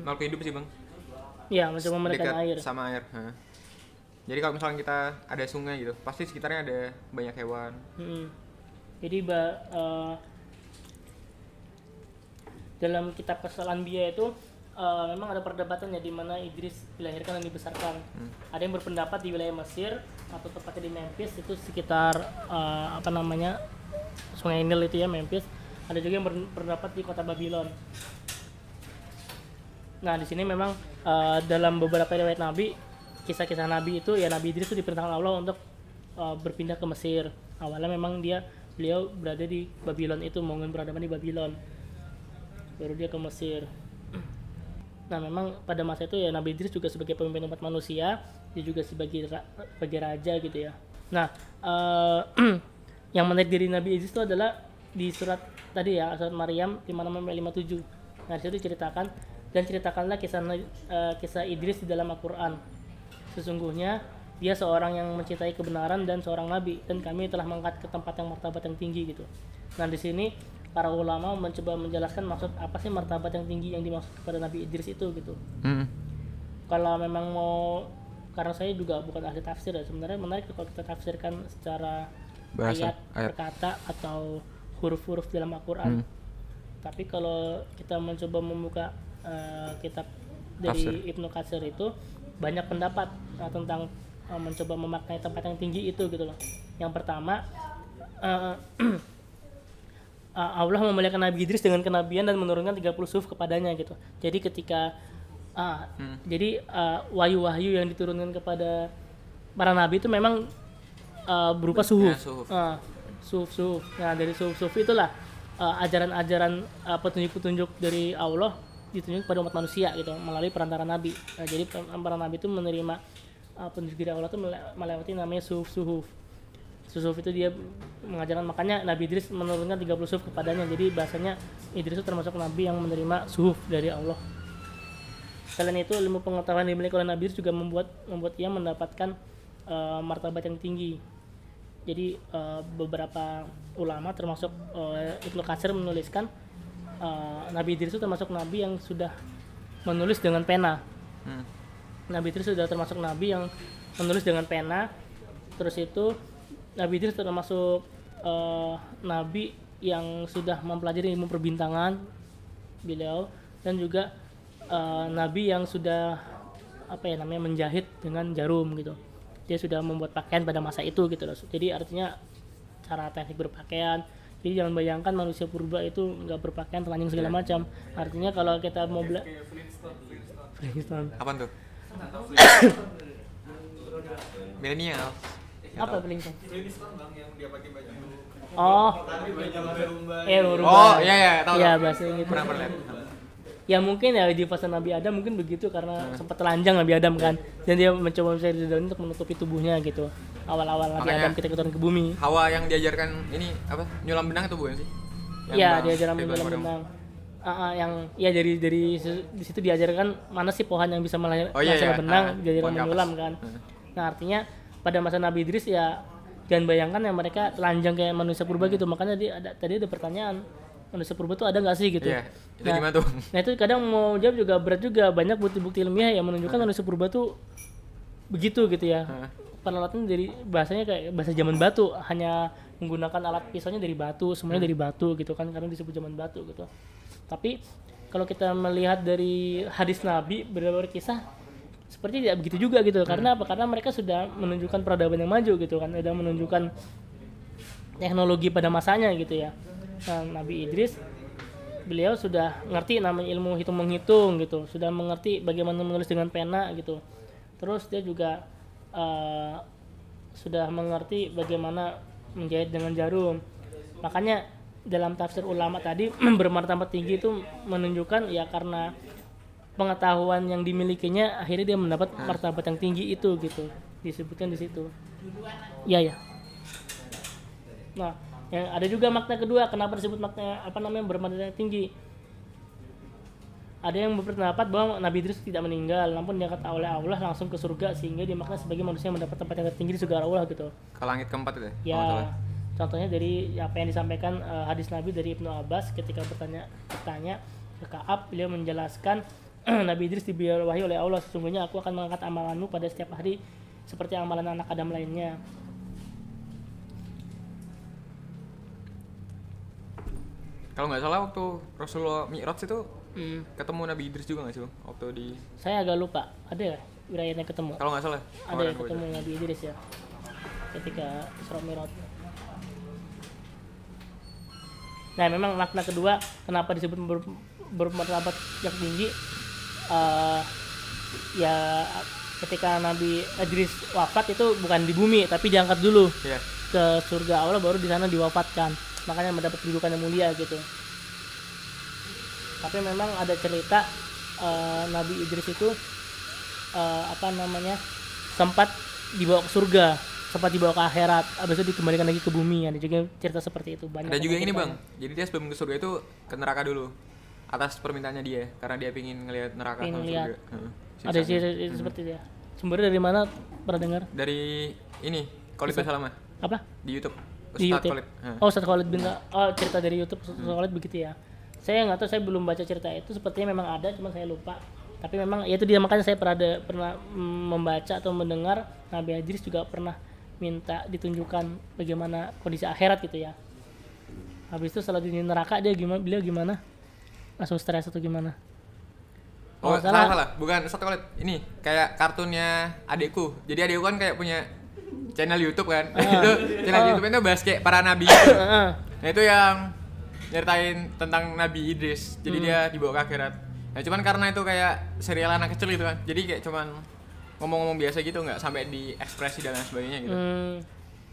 makhluk hidup sih bang. Iya, mencoba mendekati air. Sama air. Jadi kalau misalnya kita ada sungai gitu, pasti sekitarnya ada banyak hewan. Jadi dalam kitab Qasas-Al Anbiya itu memang ada perdebatannya di mana Idris dilahirkan dan dibesarkan. Ada yang berpendapat di wilayah Mesir atau tepatnya di Memphis, itu sekitar Sungai Nil itu ya, Memphis. Ada juga yang berpendapat di kota Babylon. Nah di sini memang dalam beberapa riwayat Nabi, kisah-kisah Nabi itu ya Nabi Idris itu diperintahkan Allah untuk berpindah ke Mesir. Awalnya memang beliau berada di Babylon itu, membangun peradaban di Babylon. Baru dia ke Mesir. Nah memang pada masa itu ya Nabi Idris juga sebagai pemimpin umat manusia, dia juga sebagai raja gitu ya. Nah yang menarik dari Nabi Idris itu adalah di surat tadi ya, surat Maryam 56-57. Nah di situ diceritakan, dan ceritakanlah kisah Idris di dalam Al-Quran. Sesungguhnya dia seorang yang mencintai kebenaran dan seorang nabi, dan kami telah mengangkat ke tempat yang martabat yang tinggi gitu. Nah di sini para ulama mencoba menjelaskan maksud apa sih martabat yang tinggi yang dimaksud kepada Nabi Idris itu gitu. Kalau memang mau, karena saya juga bukan ahli tafsir ya, sebenarnya menarik kalau kita tafsirkan secara ayat per kata atau huruf-huruf dalam Al-Quran. Tapi kalau kita mencoba membuka kitab dari Ibnu Katsir itu banyak pendapat tentang mencoba memaknai tempat yang tinggi itu gitu loh. Yang pertama Allah memuliakan Nabi Idris dengan kenabian dan menurunkan 30 suhuf kepadanya gitu. Jadi ketika wahyu-wahyu yang diturunkan kepada para nabi itu memang berupa suhuf. Suhuf. Nah dari suhuf itulah ajaran-ajaran petunjuk-petunjuk dari Allah ditunjuk pada umat manusia gitu melalui perantara nabi. Nah, jadi para nabi itu menerima petunjuk dari Allah itu melewati namanya suhuf. Suhuf itu dia mengajarkan, makanya Nabi Idris menurunkan 30 suhuf kepadanya. Jadi bahasanya Idris itu termasuk nabi yang menerima suhuf dari Allah. Selain itu ilmu pengetahuan yang dimiliki oleh Nabi Idris juga membuat ia mendapatkan martabat yang tinggi. Jadi beberapa ulama termasuk Ibnu Katsir menuliskan Nabi Idris itu termasuk nabi yang sudah menulis dengan pena. Nabi Idris sudah termasuk nabi yang menulis dengan pena. Terus itu Nabi Idris termasuk nabi yang sudah mempelajari ilmu perbintangan beliau, dan juga nabi yang sudah menjahit dengan jarum gitu. Dia sudah membuat pakaian pada masa itu gitu loh. Jadi artinya cara teknik berpakaian. Jadi jangan bayangkan manusia purba itu nggak berpakaian telanjang segala macam. Artinya kalau kita mau Flintstone. Apaan tuh? Milenial. Apa Flintstone? Flintstone bang yang dia pakai baju. Oh. Rumba. Oh iya tahu. Iya bahasa gitu. Pernah lihat. Ya mungkin ya di fase Nabi Adam mungkin begitu karena sempat telanjang Nabi Adam kan, dan dia mencoba mencari daun untuk menutupi tubuhnya gitu. Awal-awal Nabi Adam ketika turun ke bumi. Hawa yang diajarkan ini apa? Nyulam benang itu bukan sih? Iya, diajarkan menyulam benang. Yang ya dari di situ diajarkan mana sih pohon yang bisa menghasilkan benang, diajarkan menyulam kan. Nah, artinya pada masa Nabi Idris ya jangan bayangkan yang mereka telanjang kayak manusia purba gitu. Makanya tadi ada pertanyaan, manusia purba itu ada nggak sih gitu? Iya, itu gimana tuh? Nah itu kadang mau jawab juga berat juga, banyak bukti-bukti ilmiah yang menunjukkan manusia purba tuh begitu gitu ya. Peralatan dari bahasanya kayak bahasa zaman batu, hanya menggunakan alat pisaunya dari batu, semuanya dari batu gitu kan, karena disebut zaman batu gitu. Tapi kalau kita melihat dari hadis Nabi beberapa kisah, seperti tidak begitu juga gitu. Karena apa? Karena mereka sudah menunjukkan peradaban yang maju gitu kan, sudah menunjukkan teknologi pada masanya gitu ya. Nah, Nabi Idris beliau sudah ngerti namanya ilmu hitung menghitung gitu, sudah mengerti bagaimana menulis dengan pena gitu. Terus dia juga sudah mengerti bagaimana menjahit dengan jarum. Makanya dalam tafsir ulama tadi bermartabat tinggi itu menunjukkan ya karena pengetahuan yang dimilikinya akhirnya dia mendapat martabat yang tinggi itu gitu, disebutkan di situ. Iya ya. Nah, yang ada juga makna kedua kenapa disebut makna bermartabat tinggi. Ada yang berpendapat bahwa Nabi Idris tidak meninggal, namun diangkat oleh Allah langsung ke surga sehingga dimakna sebagai manusia yang mendapat tempat yang tertinggi di surga Allah gitu. Ke langit keempat itu ya? Ya, contohnya dari apa yang disampaikan hadis Nabi dari Ibnu Abbas ketika bertanya ke Ka'ab, beliau menjelaskan Nabi Idris diberi wahyu oleh Allah, sesungguhnya aku akan mengangkat amalanmu pada setiap hari seperti amalan anak Adam lainnya. Kalau nggak salah waktu Rasulullah Mi'raj itu ketemu Nabi Idris juga nggak sih, waktu di... Saya agak lupa, ada ya wilayahnya ketemu? Kalau nggak salah. Ada ya ketemu Nabi Idris ya, ketika Isra Mi'raj. Nah, memang makna kedua kenapa disebut bermartabat yang tinggi, ya ketika Nabi Idris wafat itu bukan di bumi tapi diangkat dulu ke surga Allah, baru di sana diwafatkan, makanya mendapat kedudukan yang mulia gitu. Tapi memang ada cerita Nabi Idris itu sempat dibawa ke surga, sempat dibawa ke akhirat, habis itu dikembalikan lagi ke bumi. Ada juga cerita seperti itu. Banyak. Ada juga ini Bang, jadi dia sebelum ke surga itu ke neraka dulu atas permintaannya dia, karena dia pingin ngelihat neraka sama surga. Ada cerita seperti itu ya. Sumbernya dari mana? Pernah dengar? Dari ini Khalid Basalamah. Apa? Di YouTube. Di YouTube. Ustaz Khalid bin cerita dari YouTube Ustaz Khalid begitu ya. Saya nggak tahu, saya belum baca cerita itu, sepertinya memang ada, cuma saya lupa. Tapi memang ya itu dia, makanya saya pernah membaca atau mendengar Nabi Idris juga pernah minta ditunjukkan bagaimana kondisi akhirat gitu ya. Habis itu setelah di neraka beliau gimana? Langsung stres atau gimana? Oh, salah. Bukan Ustaz Khalid. Ini kayak kartunnya adikku. Jadi adikku kan kayak punya channel YouTube kan. Itu channel YouTube itu bahas kayak para nabi gitu. Nah, itu yang nyeritain tentang Nabi Idris. Jadi dia dibawa ke akhirat. Nah, cuman karena itu kayak serial anak kecil gitu kan. Jadi kayak cuman ngomong-ngomong biasa gitu, nggak sampai diekspresi dan lain sebagainya gitu.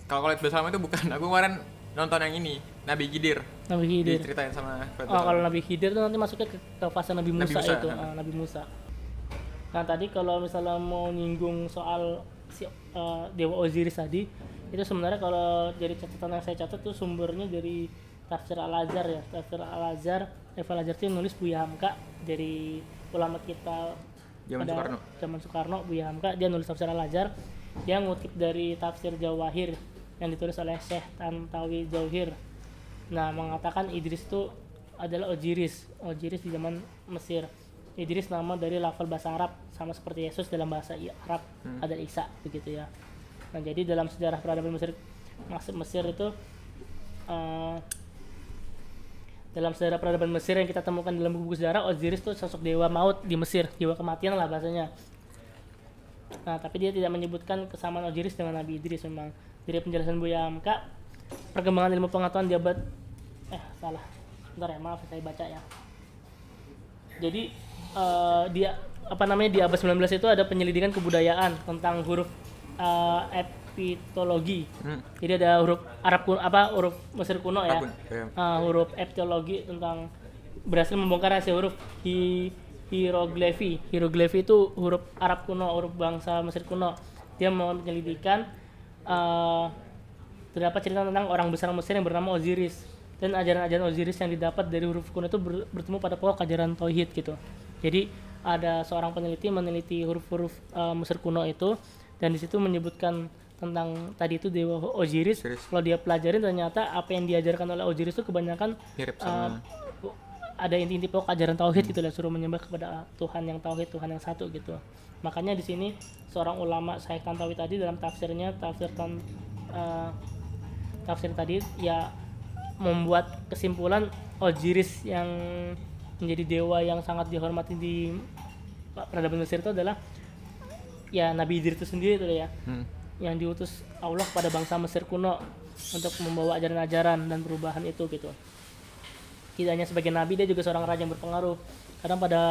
Kalau Khalid Basalamah itu bukan. Aku kemarin nonton yang ini, Nabi Khidir. Diceritain sama kalau Nabi Khidir itu nanti masuknya ke fase Nabi Musa itu. Nabi Musa. Nah, tadi kalau misalnya mau nyinggung soal Dewa Osiris tadi, itu sebenarnya kalau dari catatan yang saya catat tuh sumbernya dari Tafsir Al-Azhar ya. Tafsir Al-Azhar, Al-Azhar itu nulis Buya Hamka, dari ulama kita zaman Soekarno. Buya Hamka dia nulis Tafsir Al-Azhar. Dia ngutip dari Tafsir Jawahir yang ditulis oleh Syekh Tantawi Jauhir. Nah, mengatakan Idris itu adalah Osiris di zaman Mesir. Idris nama dari lafal bahasa Arab, sama seperti Yesus dalam bahasa Arab ada Isa begitu ya. Nah, jadi dalam sejarah peradaban Mesir itu dalam sejarah peradaban Mesir yang kita temukan dalam buku sejarah, Osiris itu sosok dewa maut di Mesir, dewa kematian lah bahasanya. Nah, tapi dia tidak menyebutkan kesamaan Osiris dengan Nabi Idris. Memang dari penjelasan Buya Hamka, perkembangan ilmu pengetahuan di abad saya baca ya. Jadi di abad 19 itu ada penyelidikan kebudayaan tentang huruf epitologi. Jadi ada huruf Arab kuno, huruf Mesir kuno ya. Huruf epitologi tentang berhasil membongkar rahasia huruf hieroglifi. Hieroglifi itu huruf Arab kuno, huruf bangsa Mesir kuno. Dia menyelidikan terdapat cerita tentang orang besar Mesir yang bernama Osiris, dan ajaran-ajaran Osiris yang didapat dari huruf kuno itu bertemu pada pokok ajaran tauhid gitu. Jadi ada seorang peneliti meneliti huruf-huruf Mesir kuno itu, dan di situ menyebutkan tentang tadi itu dewa Osiris. Kalau dia pelajarin ternyata apa yang diajarkan oleh Osiris itu kebanyakan ada inti-inti pokok ajaran tauhid gitu lah, suruh menyembah kepada Tuhan yang tauhid, Tuhan yang satu gitu. Makanya di sini seorang ulama Syekh Tantawi tadi dalam tafsirnya tafsir tadi ya membuat kesimpulan Osiris yang menjadi dewa yang sangat dihormati di peradaban Mesir itu adalah ya Nabi Idris itu sendiri tuh ya, Hmm. yang diutus Allah pada bangsa Mesir kuno untuk membawa ajaran-ajaran dan perubahan itu gitu. Tidak hanya sebagai nabi, dia juga seorang raja yang berpengaruh. Karena pada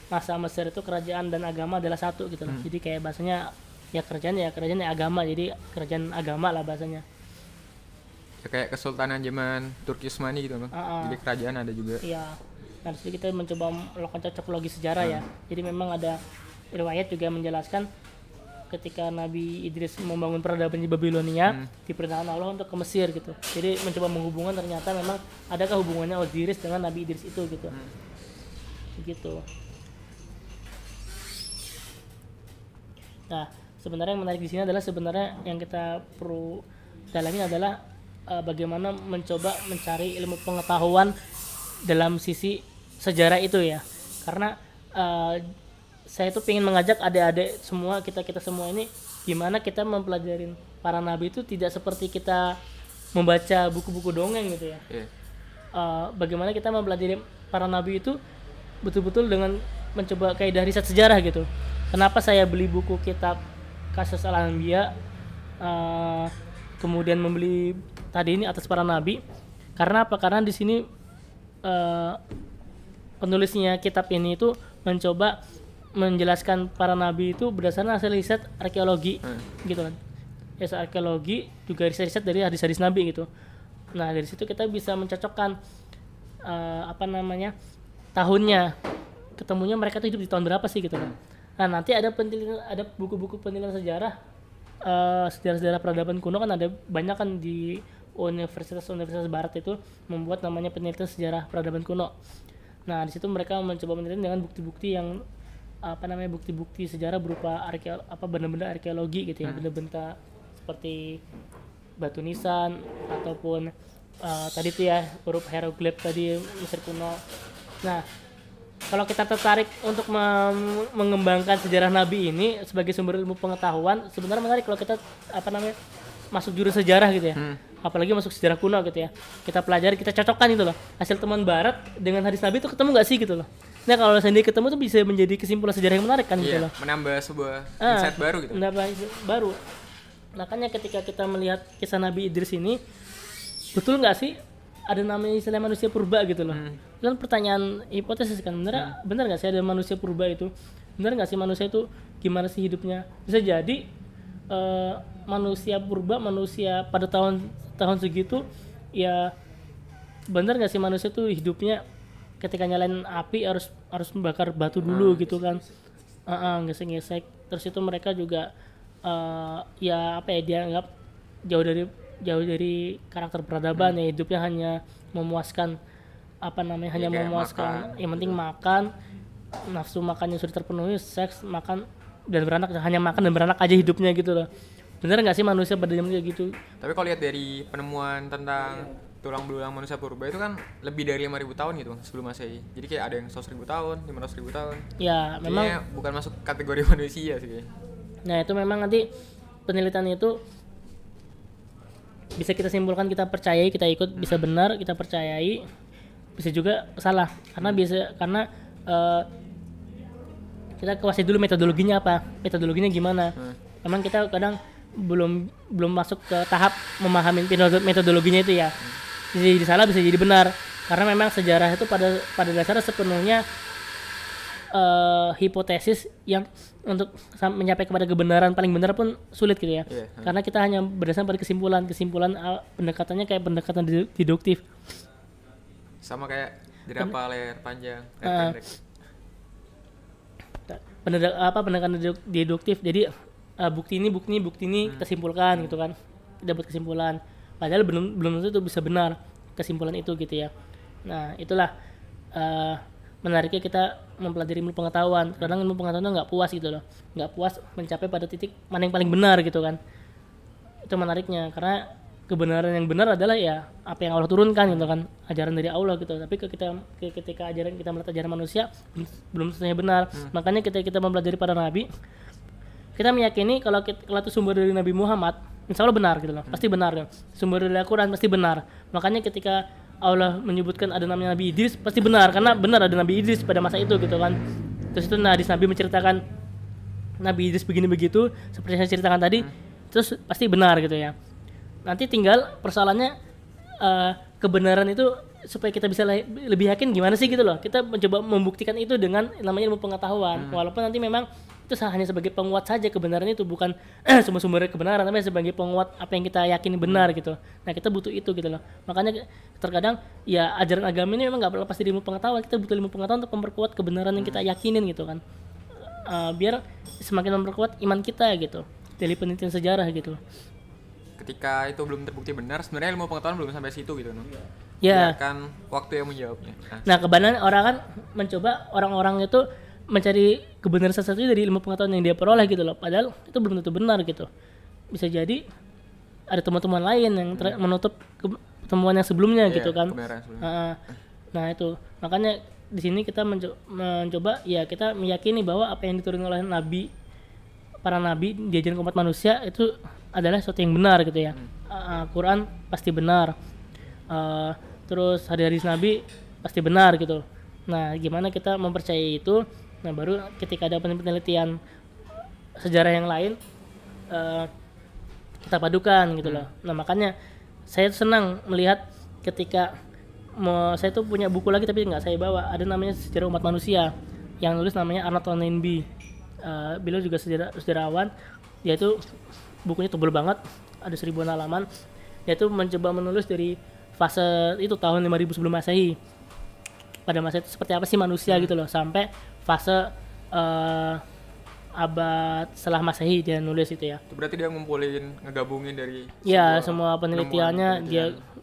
masa Mesir itu kerajaan dan agama adalah satu gitu loh. Jadi kayak bahasanya kerajaan ya agama, jadi kerajaan agama lah bahasanya. Ya kayak kesultanan zaman Turki Utsmani gitu loh. Jadi kerajaan ada juga. Iya. Nah, disitu kita mencoba melakukan cocokologi sejarah ya. Jadi memang ada riwayat juga menjelaskan ketika Nabi Idris membangun peradaban di Babilonia, diperintahkan Allah untuk ke Mesir gitu. Jadi mencoba menghubungkan, ternyata memang adakah hubungannya Osiris dengan Nabi Idris itu gitu. Gitu. Nah, sebenarnya yang menarik di sini adalah sebenarnya yang kita perlu dalami adalah bagaimana mencoba mencari ilmu pengetahuan dalam sisi sejarah itu ya. Karena saya tuh pengen mengajak adik-adik semua, kita semua ini, gimana kita mempelajarin para nabi itu tidak seperti kita membaca buku-buku dongeng gitu ya. Bagaimana kita mempelajari para nabi itu betul-betul dengan mencoba kaidah riset sejarah gitu. Kenapa saya beli buku kitab Qasas Al-Anbiya, kemudian membeli tadi ini Atas Para Nabi? Karena apa? Karena di sini penulisnya kitab ini itu mencoba menjelaskan para nabi itu berdasarkan hasil riset arkeologi gitu kan. Riset arkeologi juga riset dari hadis-hadis nabi gitu. Nah, dari situ kita bisa mencocokkan tahunnya, ketemunya mereka tuh hidup di tahun berapa sih gitu kan. Nah, nanti ada buku-buku penelitian sejarah, sejarah peradaban kuno kan ada banyak kan di universitas barat itu membuat namanya penelitian sejarah peradaban kuno. Nah, di situ mereka mencoba meneliti dengan bukti-bukti yang bukti-bukti sejarah berupa benda-benda arkeologi gitu ya, benda-benda seperti batu nisan ataupun tadi tuh ya huruf hieroglif tadi Mesir kuno. Nah, kalau kita tertarik untuk mengembangkan sejarah nabi ini sebagai sumber ilmu pengetahuan, sebenarnya menarik kalau kita masuk jurusan sejarah gitu ya. Apalagi masuk sejarah kuno gitu ya. Kita pelajari, kita cocokkan itu loh. Hasil temuan barat dengan hadis nabi itu ketemu nggak sih gitu loh. Nah, kalau sendiri ketemu tuh bisa menjadi kesimpulan sejarah yang menarik kan gitu loh. Menambah sebuah insight baru gitu. Menambah baru. Makanya ketika kita melihat kisah Nabi Idris ini, betul nggak sih ada namanya istilah manusia purba gitu loh. Kan pertanyaan hipotesis kan, benar nggak sih ada manusia purba itu? Benar nggak sih manusia itu gimana sih hidupnya? Bisa jadi manusia purba, manusia pada tahun segitu ya, benar nggak sih manusia itu hidupnya ketika nyalain api harus membakar batu dulu gitu kan, gesek-gesek. Terus itu mereka juga dianggap jauh dari karakter peradaban ya, hidupnya hanya memuaskan memuaskan, yang penting makan, nafsu makannya sudah terpenuhi, seks, makan dan beranak, hanya makan dan beranak aja hidupnya gitu loh. Bener nggak sih manusia pada zaman kayak gitu? Tapi kalau lihat dari penemuan tentang tulang belulang manusia purba itu kan lebih dari 5.000 tahun gitu sebelum Masehi. Jadi kayak ada yang 100.000 tahun, 500.000 tahun. Ya, memang kayaknya bukan masuk kategori manusia sih kayaknya. Nah, itu memang nanti penelitian itu bisa kita simpulkan, kita percayai, kita ikut, bisa benar, kita percayai, bisa juga salah. Karena kita kuasai dulu metodologinya apa, metodologinya gimana. Memang kita kadang belum masuk ke tahap memahami metodologinya itu ya. Bisa jadi salah, bisa jadi benar. Karena memang sejarah itu pada dasarnya sepenuhnya hipotesis yang untuk mencapai kepada kebenaran paling benar pun sulit gitu ya. Karena kita hanya berdasarkan pada kesimpulan pendekatannya kayak pendekatan deduktif. Sama kayak jerapah leher panjang, leher pendek. Pendekatan deduktif. Jadi bukti ini kita simpulkan gitu kan. Dapat kesimpulan. Padahal belum tentu itu bisa benar kesimpulan itu gitu ya. Nah, itulah menariknya kita mempelajari ilmu pengetahuan. Kadang ilmu pengetahuan nggak puas gitu loh, nggak puas mencapai pada titik mana yang paling benar gitu kan. Itu menariknya, karena kebenaran yang benar adalah ya apa yang Allah turunkan gitu kan, ajaran dari Allah gitu. Tapi ketika kita melihat ajaran manusia belum semuanya benar. Makanya ketika kita mempelajari para nabi, kita meyakini kalau itu sumber dari Nabi Muhammad, insya Allah benar gitu loh, pasti benar kan. Sumber dari Al-Quran pasti benar. Makanya ketika Allah menyebutkan ada namanya Nabi Idris, pasti benar, karena benar ada Nabi Idris pada masa itu gitu kan. Terus itu hadis Nabi menceritakan Nabi Idris begini begitu seperti yang saya ceritakan tadi, terus pasti benar gitu ya. Nanti tinggal persoalannya kebenaran itu supaya kita bisa lebih yakin gimana sih gitu loh. Kita mencoba membuktikan itu dengan namanya ilmu pengetahuan. Walaupun nanti memang itu hanya sebagai penguat saja kebenaran itu, bukan sumber-sumber kebenaran, tapi sebagai penguat apa yang kita yakini benar gitu. Nah kita butuh itu gitu loh. Makanya terkadang ya ajaran agama ini memang nggak lepas dari ilmu pengetahuan. Kita butuh ilmu pengetahuan untuk memperkuat kebenaran yang kita yakinin gitu kan. Biar semakin memperkuat iman kita gitu dari penelitian sejarah gitu. Ketika itu belum terbukti benar, sebenarnya ilmu pengetahuan belum sampai situ gitu, no? Ya. Biarkan waktu yang menjawabnya. Nah kebanyakan orang kan mencoba orang-orang itu mencari kebenaran sesuatu dari ilmu pengetahuan yang dia peroleh gitu loh. Padahal itu belum tentu benar gitu. Bisa jadi ada teman-teman lain yang menutup temuan yang sebelumnya gitu kan. Nah itu makanya di sini kita mencoba ya kita meyakini bahwa apa yang diturunkan oleh para nabi diajarkan umat manusia itu adalah sesuatu yang benar gitu ya. Quran pasti benar. Terus hadis Nabi pasti benar gitu. Nah, gimana kita mempercayai itu? Nah, baru ketika ada penelitian sejarah yang lain kita padukan gitu loh. Nah, makanya saya senang melihat ketika saya tuh punya buku lagi tapi nggak saya bawa. Ada namanya Sejarah Umat Manusia yang nulis namanya Arnold Toynbee. Beliau juga sejarawan. Yaitu bukunya tebal banget, ada 1000-an halaman. Yaitu mencoba menulis dari fase itu tahun 5000 sebelum Masehi. Pada masa itu seperti apa sih manusia gitu loh, sampai fase abad setelah Masehi dia nulis itu ya. Itu berarti dia ngumpulin, ngegabungin dari semua penelitiannya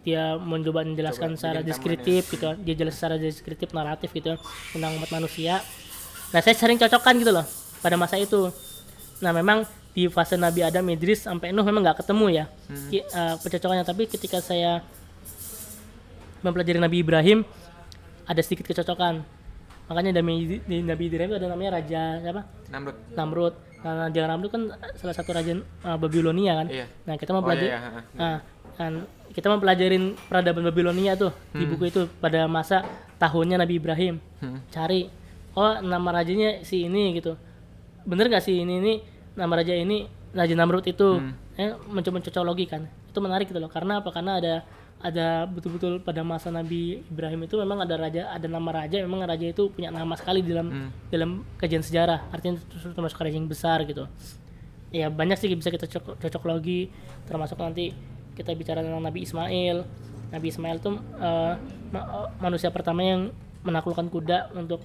dia mencoba menjelaskan secara deskriptif gitu. Dia jelas secara deskriptif naratif gitu tentang umat manusia. Nah, saya sering cocokkan gitu loh pada masa itu. Nah, memang di fase Nabi Adam, Idris sampai Nuh memang nggak ketemu ya pencocokannya, tapi ketika saya mempelajari Nabi Ibrahim ada sedikit kecocokan. Makanya di Nabi Ibrahim itu ada namanya Raja siapa? Namrud. Nah, Raja Namrud kan salah satu raja Babilonia kan. Iya. Nah, kita mempelajari kita mempelajarin peradaban Babilonia tuh di buku itu pada masa tahunnya Nabi Ibrahim. Cari nama rajanya si ini gitu. Bener nggak sih ini nama raja ini Raja Namrud itu? Mencoba cocokologi kan. Itu menarik gitu loh. Karena apa? Karena ada betul-betul pada masa Nabi Ibrahim itu memang ada nama raja, memang raja itu punya nama sekali dalam kajian sejarah, artinya itu termasuk raja yang besar gitu. Ya banyak sih bisa kita cocokologi, termasuk nanti kita bicara tentang Nabi Ismail. Nabi Ismail itu manusia pertama yang menaklukkan kuda untuk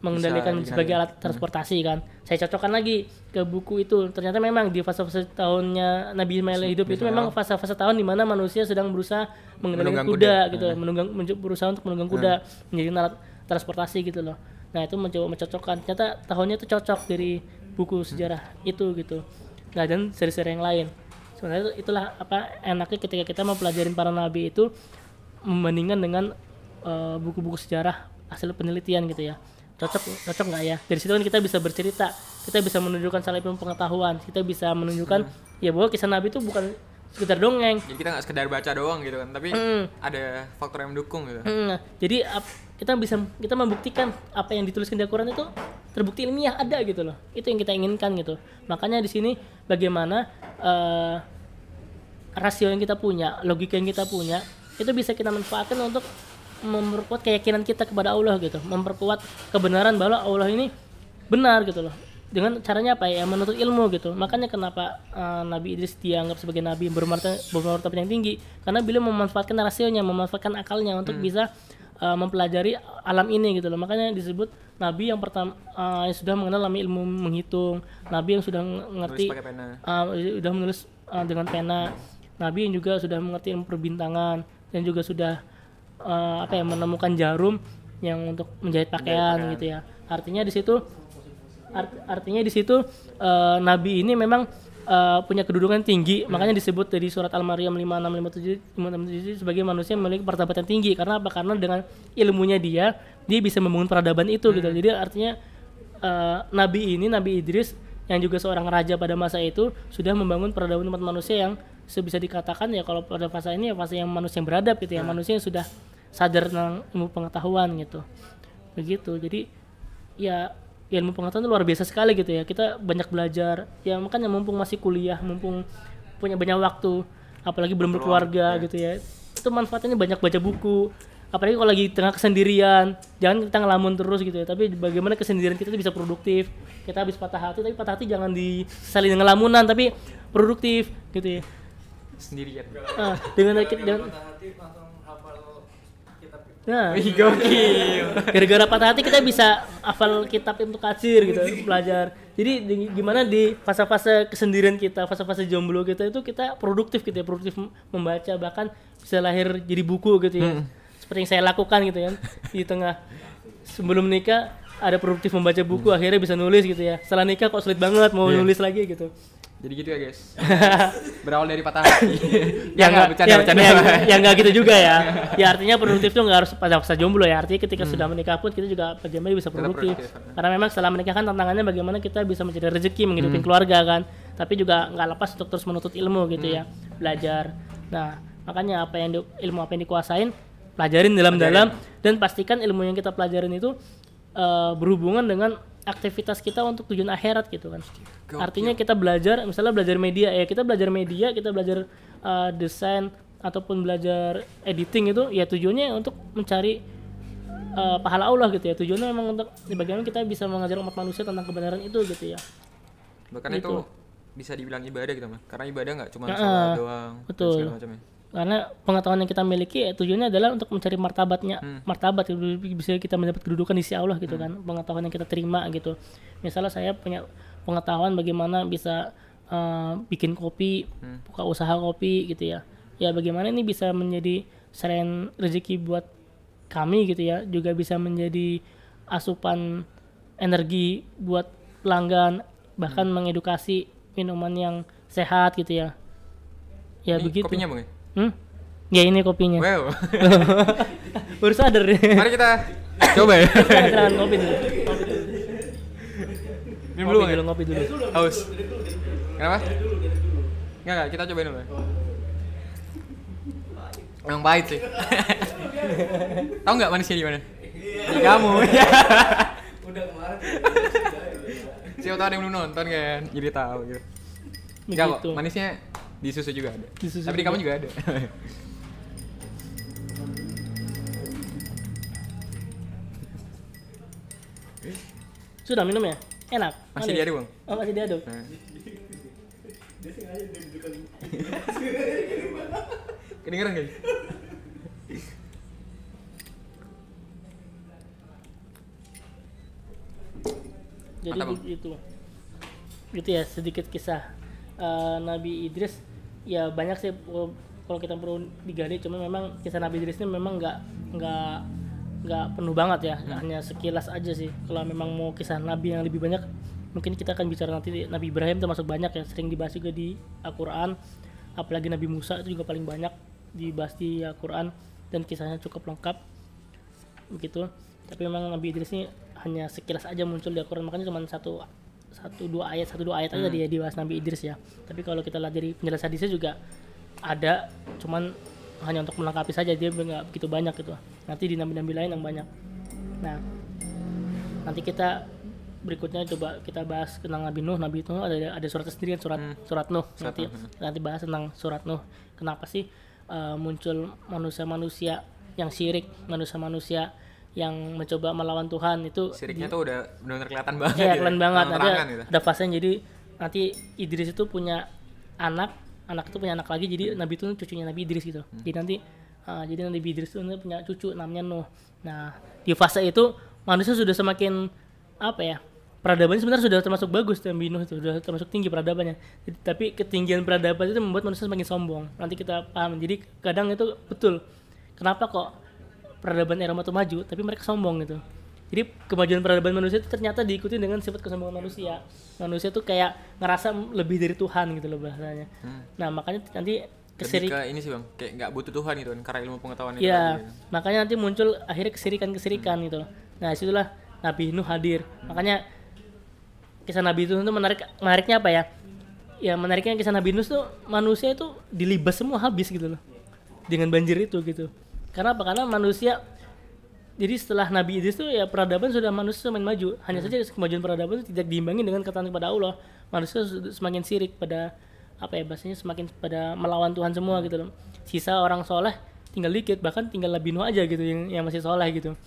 mengendalikan sebagai alat transportasi kan. Saya cocokkan lagi ke buku itu. Ternyata memang di fase-fase tahunnya Nabi Ismail hidup itu memang fase-fase tahun di mana manusia sedang berusaha mengendalikan kuda gitu, berusaha untuk menunggang kuda menjadi alat transportasi gitu loh. Nah, itu mencoba mencocokkan. Ternyata tahunnya itu cocok dari buku sejarah itu gitu. Nah, dan seri-seri yang lain. Sebenarnya itulah apa enaknya ketika kita mempelajari para nabi itu membandingkan dengan buku-buku sejarah hasil penelitian gitu ya. Cocok nggak ya? Dari situ kan kita bisa bercerita, kita bisa menunjukkan salah ilmu pengetahuan, kita bisa menunjukkan ya bahwa kisah Nabi itu bukan sekedar dongeng. Jadi kita nggak sekedar baca doang gitu kan, tapi ada faktor yang mendukung gitu. Jadi kita membuktikan apa yang dituliskan di Al-Quran itu terbukti ilmiah ada gitu loh. Itu yang kita inginkan gitu. Makanya di sini bagaimana rasio yang kita punya, logika yang kita punya itu bisa kita manfaatkan untuk memperkuat keyakinan kita kepada Allah gitu, memperkuat kebenaran bahwa Allah ini benar gitu loh. Dengan caranya apa ya? Menuntut ilmu gitu. Makanya kenapa Nabi Idris dianggap sebagai nabi bermartabat yang tinggi, karena beliau memanfaatkan rasionya, memanfaatkan akalnya untuk bisa mempelajari alam ini gitu loh. Makanya disebut nabi yang pertama yang sudah mengenal ilmu menghitung, nabi yang sudah mengerti sudah menulis dengan pena, nabi yang juga sudah mengerti ilmu perbintangan dan juga sudah menemukan jarum yang untuk menjahit pakaian gitu ya. Artinya di situ nabi ini memang punya kedudukan tinggi. Makanya disebut dari surat Al-Maryam 5657 sebagai manusia yang memiliki martabat yang tinggi. Karena apa? Karena dengan ilmunya dia bisa membangun peradaban itu gitu. Jadi artinya nabi Idris yang juga seorang raja pada masa itu sudah membangun peradaban umat manusia yang bisa dikatakan ya kalau pada fase ini ya fase yang manusia yang beradab gitu ya, manusia yang sudah sadar tentang ilmu pengetahuan gitu. Begitu. Jadi ya ilmu pengetahuan itu luar biasa sekali gitu ya. Kita banyak belajar. Ya makanya mumpung masih kuliah, mumpung punya banyak waktu, apalagi belum berkeluarga gitu ya. Itu manfaatnya banyak baca buku. Apalagi kalau lagi tengah kesendirian, jangan kita ngelamun terus gitu ya. Tapi bagaimana kesendirian kita bisa produktif. Kita habis patah hati, tapi patah hati jangan disali dengan ngelamunan, tapi produktif gitu ya. Sendirian. Dengan nah, Gokil. gara-gara patah hati kita bisa hafal kitab Ibnu Katsir gitu, belajar. Jadi gimana di fase-fase kesendirian kita, fase-fase jomblo kita itu kita produktif gitu ya, produktif membaca, bahkan bisa lahir jadi buku gitu ya. Seperti yang saya lakukan gitu kan, di tengah sebelum nikah ada produktif membaca buku, akhirnya bisa nulis gitu ya. Setelah nikah kok sulit banget mau nulis lagi gitu. Jadi gitu ya guys. Berawal dari patah hati. Ya enggak bercanda. Ya enggak gitu juga ya. Ya artinya produktif tuh enggak harus pada fase jomblo ya. Artinya ketika sudah menikah pun kita juga bagaimana bisa produktif. Karena memang setelah menikah kan tantangannya bagaimana kita bisa mencari rezeki, menghidupi keluarga kan. Tapi juga enggak lepas untuk terus menuntut ilmu gitu ya. Belajar. Nah, makanya ilmu apa yang dikuasain, pelajarin dalam-dalam dan pastikan ilmu yang kita pelajarin itu berhubungan dengan aktivitas kita untuk tujuan akhirat gitu kan. Artinya kita belajar, misalnya belajar media ya, kita belajar desain ataupun belajar editing itu ya tujuannya untuk mencari pahala Allah gitu ya. Tujuannya memang untuk bagaimana kita bisa mengajar umat manusia tentang kebenaran itu gitu ya. Bahkan gitu. itu bisa dibilang ibadah gitu mah. Karena ibadah enggak cuma sholat doang. Betul. Segala macamnya. Karena pengetahuan yang kita miliki tujuannya adalah untuk mencari martabat bisa kita mendapat kedudukan di sisi Allah gitu kan, pengetahuan yang kita terima gitu. Misalnya saya punya pengetahuan bagaimana bisa bikin kopi, buka usaha kopi gitu ya. Ya bagaimana ini bisa menjadi selain rezeki buat kami gitu ya, juga bisa menjadi asupan energi buat pelanggan, bahkan mengedukasi minuman yang sehat gitu ya. Ya ini begitu. Kopinya Bang ya? Ya ini kopinya. Wow. Baru sadar nih. Mari kita coba ya. Silakan ngopi dulu. Minum dulu Bang. Ngopi dulu. Haus. Kenapa? Enggak, kita cobain dulu. Emang pahit sih. Tahu enggak manisnya di mana? Di kamu. Udah kemarin. Siapa tahu ada yang belum nonton kan, jadi tahu gitu. Enggak kok, manisnya di susu juga ada. Tapi di kamu juga ada. Sudah minum ya? Enak. Masih diaduk Bang? Oh, masih diaduk. Kedengeran guys? Jadi begitu. Gitu ya, sedikit kisah Nabi Idris. Ya banyak sih kalau kita perlu digali, cuma memang kisah Nabi Idris ini memang nggak penuh banget ya, hanya sekilas aja sih. Kalau memang mau kisah Nabi yang lebih banyak, mungkin kita akan bicara nanti. Nabi Ibrahim termasuk banyak ya, sering dibahas juga di Al-Quran. Apalagi Nabi Musa itu juga paling banyak dibahas di Al-Quran dan kisahnya cukup lengkap begitu. Tapi memang Nabi Idris ini hanya sekilas aja muncul di Al-Quran, makanya cuma satu dua ayat aja dia dibahas Nabi Idris ya. Tapi kalau kita lihat dari penjelasan hadisnya juga ada, cuman hanya untuk melengkapi saja, dia nggak begitu banyak gitu. Nanti di nabi-nabi lain yang banyak. Nah, nanti kita berikutnya coba kita bahas tentang Nabi Nuh. Nabi Nuh ada surat sendiri kan, surat Nuh. Nanti bahas tentang surat Nuh. Kenapa sih muncul manusia-manusia yang syirik, manusia-manusia yang mencoba melawan Tuhan itu. Syiriknya tuh udah benar-benar kelihatan banget. Iya, kelihatan banget. Gitu. Ada fasenya, jadi nanti Idris itu punya anak itu punya anak lagi, jadi Nabi itu cucunya Nabi Idris gitu. Jadi Nabi Idris itu punya cucu namanya Nuh. Nah, di fase itu manusia sudah semakin peradabannya sebenarnya sudah termasuk bagus. Nabi Nuh itu sudah termasuk tinggi peradabannya. Tapi ketinggian peradaban itu membuat manusia semakin sombong. Nanti kita paham. Jadi kadang itu betul. Kenapa kok peradaban Eropa itu maju, tapi mereka sombong gitu. Jadi kemajuan peradaban manusia itu ternyata diikuti dengan sifat kesombongan manusia. Manusia tuh kayak ngerasa lebih dari Tuhan gitu loh bahasanya. Nah makanya nanti lebih ke ini sih Bang, kayak nggak butuh Tuhan gitu kan, karena ilmu pengetahuan itu. Iya, makanya nanti muncul akhirnya kesirikan gitu. Nah disitulah Nabi Nuh hadir. Makanya kisah Nabi Nuh itu menariknya apa ya? Ya menariknya kisah Nabi Nuh tuh manusia itu dilibas semua habis gitu loh dengan banjir itu gitu. Karena apa? Karena manusia Jadi setelah Nabi Idris tuh ya peradaban sudah manusia semakin maju. Hanya saja kemajuan peradaban itu tidak diimbangi dengan ketaatan kepada Allah. Manusia semakin sirik pada apa ya bahasanya, semakin pada melawan Tuhan semua gitu loh. Sisa orang soleh tinggal dikit, bahkan tinggal Nabi Nuh aja gitu yang masih soleh gitu.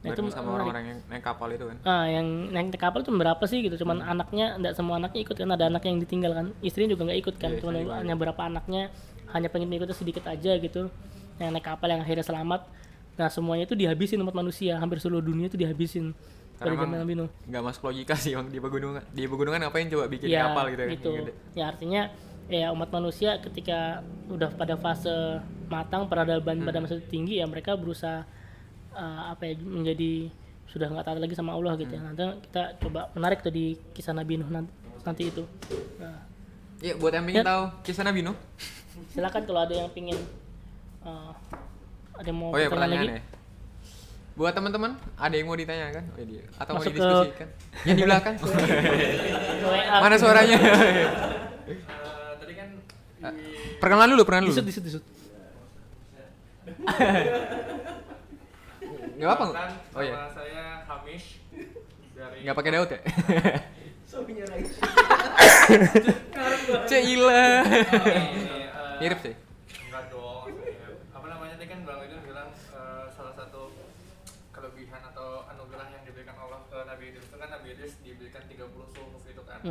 Nah, itu sama orang-orang yang naik kapal itu kan. yang naik kapal itu berapa sih gitu? Cuman anaknya, enggak semua anaknya ikut kan, ada anak yang ditinggal kan. Istrinya juga enggak ikut kan. Cuman hanya berapa anaknya, hanya pengen ikutnya sedikit aja gitu. Yang naik kapal yang akhirnya selamat. Nah, semuanya itu dihabisin umat manusia, hampir seluruh dunia itu dihabisin pada zaman Nabi Nuh. Enggak masuk logika sih Bang, di pegunungan ngapain coba bikin Ya, kapal gitu kan. Gitu. Ya artinya ya umat manusia ketika udah pada fase matang, peradaban pada masa tinggi ya mereka berusaha menjadi sudah nggak taat lagi sama Allah gitu ya. Nanti kita coba menarik tuh di kisah Nabi Nuh nanti itu. Nah, ya buat yang pengen tahu kisah Nabi Nuh, silakan kalau ada yang pingin ada yang mau pertanyaan lagi. ya. Buat teman-teman, ada yang mau ditanyakan? Atau Masuk mau didiskusikan? Yang di belakang. WA. Mana suaranya? Tadi kan Perkenalan dulu. Disut. Enggak apa? Oh iya. Nama saya Hamish dari Enggak pakai Daud ya? Sobinya lagi. Cila. Mirip sih. Enggak dong. Apa namanya tadi kan Bang Widun bilang salah satu kelebihan atau anugerah yang diberikan Allah ke Nabi Idris itu kan Nabi Idris diberikan 30 suhuf itu kan.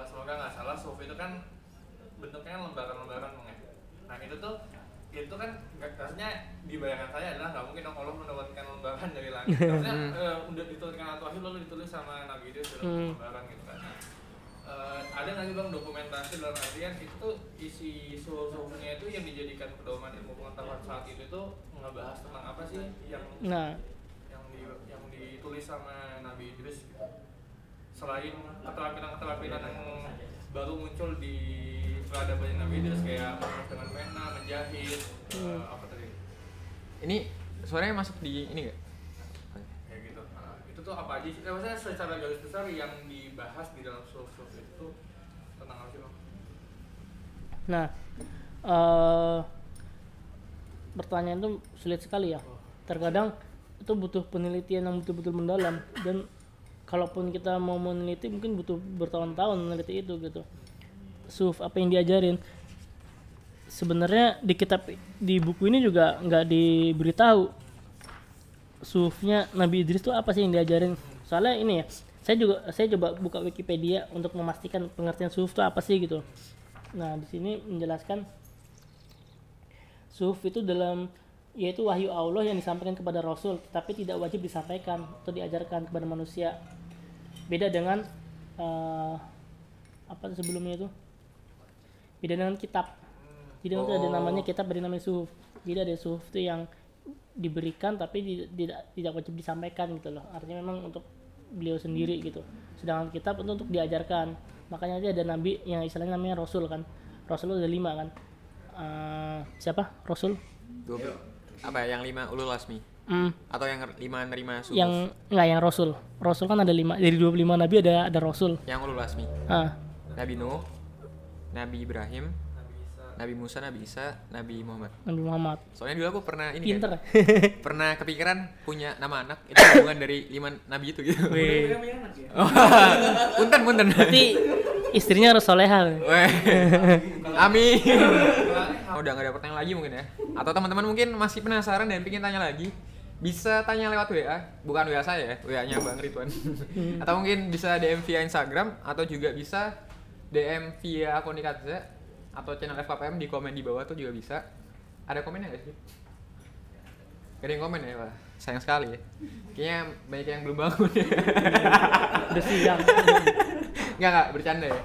Semoga nggak salah, suhuf itu kan bentuknya lembaran-lembaran Bang ya. Nah itu kan maksudnya di bayangan saya adalah nggak mungkin dong Allah menurunkan lembaran dari langit. Maksudnya udah diturunkan alat wahyu lalu ditulis sama Nabi Idris dalam lembaran gitu kan. Ada nggak sih Bang dokumentasi dalam artian itu tuh isi suhufnya itu yang dijadikan pedoman ilmu pengetahuan saat itu tuh ngebahas tentang apa sih yang ditulis sama Nabi Idris gitu. Selain keterampilan yang baru muncul di peradaban Nabi Idris kayak dengan pena, menjahit, apa tadi? Ini suaranya masuk di ini nggak? Kayak gitu. Itu tuh apa aja sih? Maksudnya secara garis besar yang dibahas di dalam suhuf itu tentang apa sih Bang? Nah, pertanyaan itu sulit sekali ya. Terkadang itu butuh penelitian yang betul-betul mendalam, dan kalaupun kita mau meneliti mungkin butuh bertahun-tahun meneliti itu gitu. Suhuf apa yang diajarin? Sebenarnya di buku ini juga nggak diberitahu suhufnya Nabi Idris itu apa sih yang diajarin. Soalnya ini ya, saya coba buka Wikipedia untuk memastikan pengertian suhuf itu apa sih gitu. Nah, di sini menjelaskan suhuf itu yaitu wahyu Allah yang disampaikan kepada Rasul, tapi tidak wajib disampaikan atau diajarkan kepada manusia. Beda dengan sebelumnya itu. Beda dengan kitab. Jadi itu ada namanya kitab, ada namanya suhuf. Jadi ada suhuf itu yang diberikan tapi tidak wajib disampaikan gitu loh. Artinya memang untuk beliau sendiri gitu. Sedangkan kitab itu untuk diajarkan. Makanya aja ada nabi yang istilahnya namanya Rasul kan. Rasul ada 5 kan. Siapa? Rasul? Apa ya, yang 5 ulul azmi? Atau yang 5 nerima suhuf? Yang Rasul. Rasul kan ada 5. Dari 25 nabi ada Rasul. Yang ulul azmi. Nabi Nuh, Nabi Ibrahim, Nabi Musa, Nabi Isa, Nabi Muhammad. Soalnya dulu aku pernah ini pinter. Kan, pernah kepikiran punya nama anak itu hubungan dari 5 nabi itu gitu. Punten. Berarti istrinya harus soleha. Amin. Udah nggak ada pertanyaan lagi mungkin ya. Atau teman-teman mungkin masih penasaran dan pengen tanya lagi, bisa tanya lewat WA, bukan WA saya ya, WA-nya Bang Ridwan. Atau mungkin bisa DM via Instagram, atau juga bisa DM via akun Nikatza atau channel FKPM di komen di bawah tuh juga bisa. Ada komennya nggak sih? Gak ada yang komen ya Pak? Sayang sekali ya. Kayaknya banyak yang belum bangun ya. Udah siang. Enggak, bercanda ya.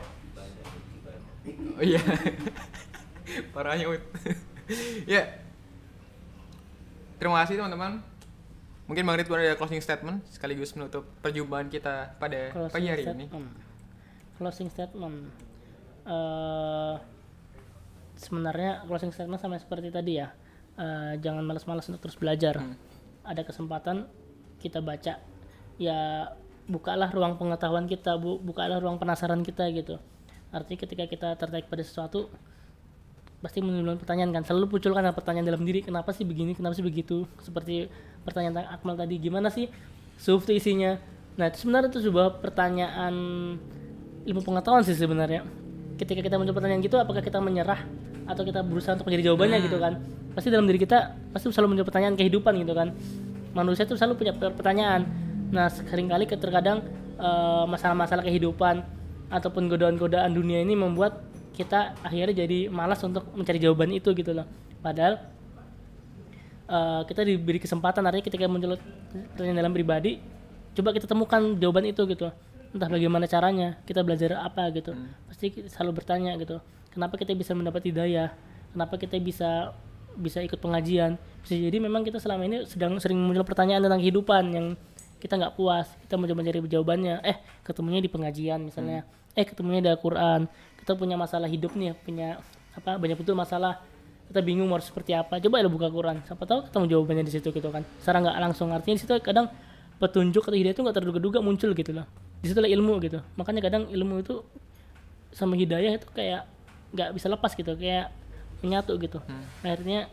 Oh iya. Parahnya Wit. Ya. Terima kasih teman-teman. Mungkin Bang Ridwan ada closing statement sekaligus menutup perjumpaan kita pada pagi hari ini. Closing statement. Sebenarnya closing statement sama seperti tadi ya. Jangan malas-malas untuk terus belajar. Ada kesempatan kita baca. Ya bukalah ruang pengetahuan kita, bukalah ruang penasaran kita gitu. Artinya ketika kita tertarik pada sesuatu, pasti menimbulkan pertanyaan kan, selalu muncul kan pertanyaan dalam diri, kenapa sih begini, kenapa sih begitu, seperti pertanyaan tentang Akmal tadi, gimana sih suuf itu isinya. Nah itu sebenarnya itu sebuah pertanyaan ilmu pengetahuan sih sebenarnya. Ketika kita muncul pertanyaan gitu, apakah kita menyerah atau kita berusaha untuk mencari jawabannya gitu kan. Pasti dalam diri kita pasti selalu muncul pertanyaan kehidupan gitu kan. Manusia tuh selalu punya pertanyaan. Nah seringkali terkadang masalah-masalah kehidupan ataupun godaan-godaan dunia ini membuat kita akhirnya jadi malas untuk mencari jawaban itu gitu loh. Padahal kita diberi kesempatan, artinya ketika muncul pertanyaan dalam pribadi, coba kita temukan jawaban itu gitu. Entah bagaimana caranya, kita belajar apa gitu. Pasti kita selalu bertanya gitu. Kenapa kita bisa mendapat hidayah? Kenapa kita bisa ikut pengajian? Bisa jadi memang kita selama ini sering muncul pertanyaan tentang kehidupan yang kita nggak puas. Kita mencoba mencari jawabannya. Ketemunya di pengajian misalnya. Ketemunya di Al-Quran. Kita punya masalah hidup nih, punya banyak betul masalah. Kita bingung harus seperti apa. Coba buka Quran. Siapa tahu ketemu jawabannya di situ gitu kan. Secara nggak langsung, artinya di situ kadang petunjuk atau hidayah itu nggak terduga-duga muncul gitu loh. Di situ lah ilmu gitu. Makanya kadang ilmu itu sama hidayah itu kayak nggak bisa lepas gitu, kayak menyatu gitu. Akhirnya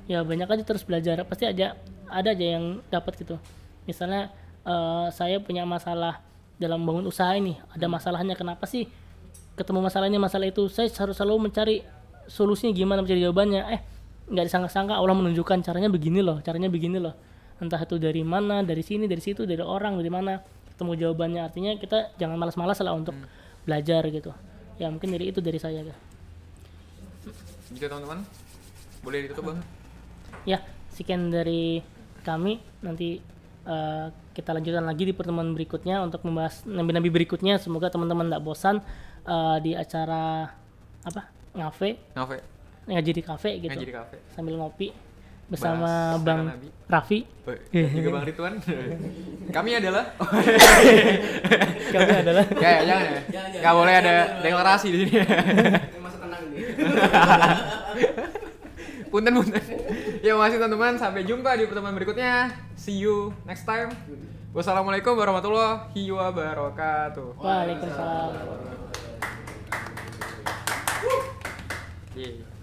ya banyak aja terus belajar. Pasti ada aja yang dapat gitu. Misalnya saya punya masalah dalam bangun usaha ini, ada masalahnya, kenapa sih ketemu masalahnya, masalah itu saya harus selalu mencari solusinya, gimana mencari jawabannya. Nggak disangka-sangka Allah menunjukkan caranya begini loh, entah itu dari mana, dari sini, dari situ, dari orang, dari mana, ketemu jawabannya. Artinya kita jangan malas-malas lah untuk belajar gitu ya. Mungkin dari itu dari saya gitu. Gitu teman-teman, boleh ditutup Bang? Ya, sekian dari kami. Nanti kita lanjutkan lagi di pertemuan berikutnya untuk membahas nabi-nabi berikutnya. Semoga teman-teman tidak bosan di acara ngaji di kafe gitu, sambil ngopi bersama bahas Bang Nabi. Raffi Dan juga Bang Ridwan. Kami adalah ya jangan ya. Enggak boleh ada deklarasi di sini. Masa tenang nih. Punten. Ya makasih teman-teman, sampai jumpa di pertemuan berikutnya. See you next time. Wassalamualaikum warahmatullahi wabarakatuh. Waalaikumsalam. Yeah.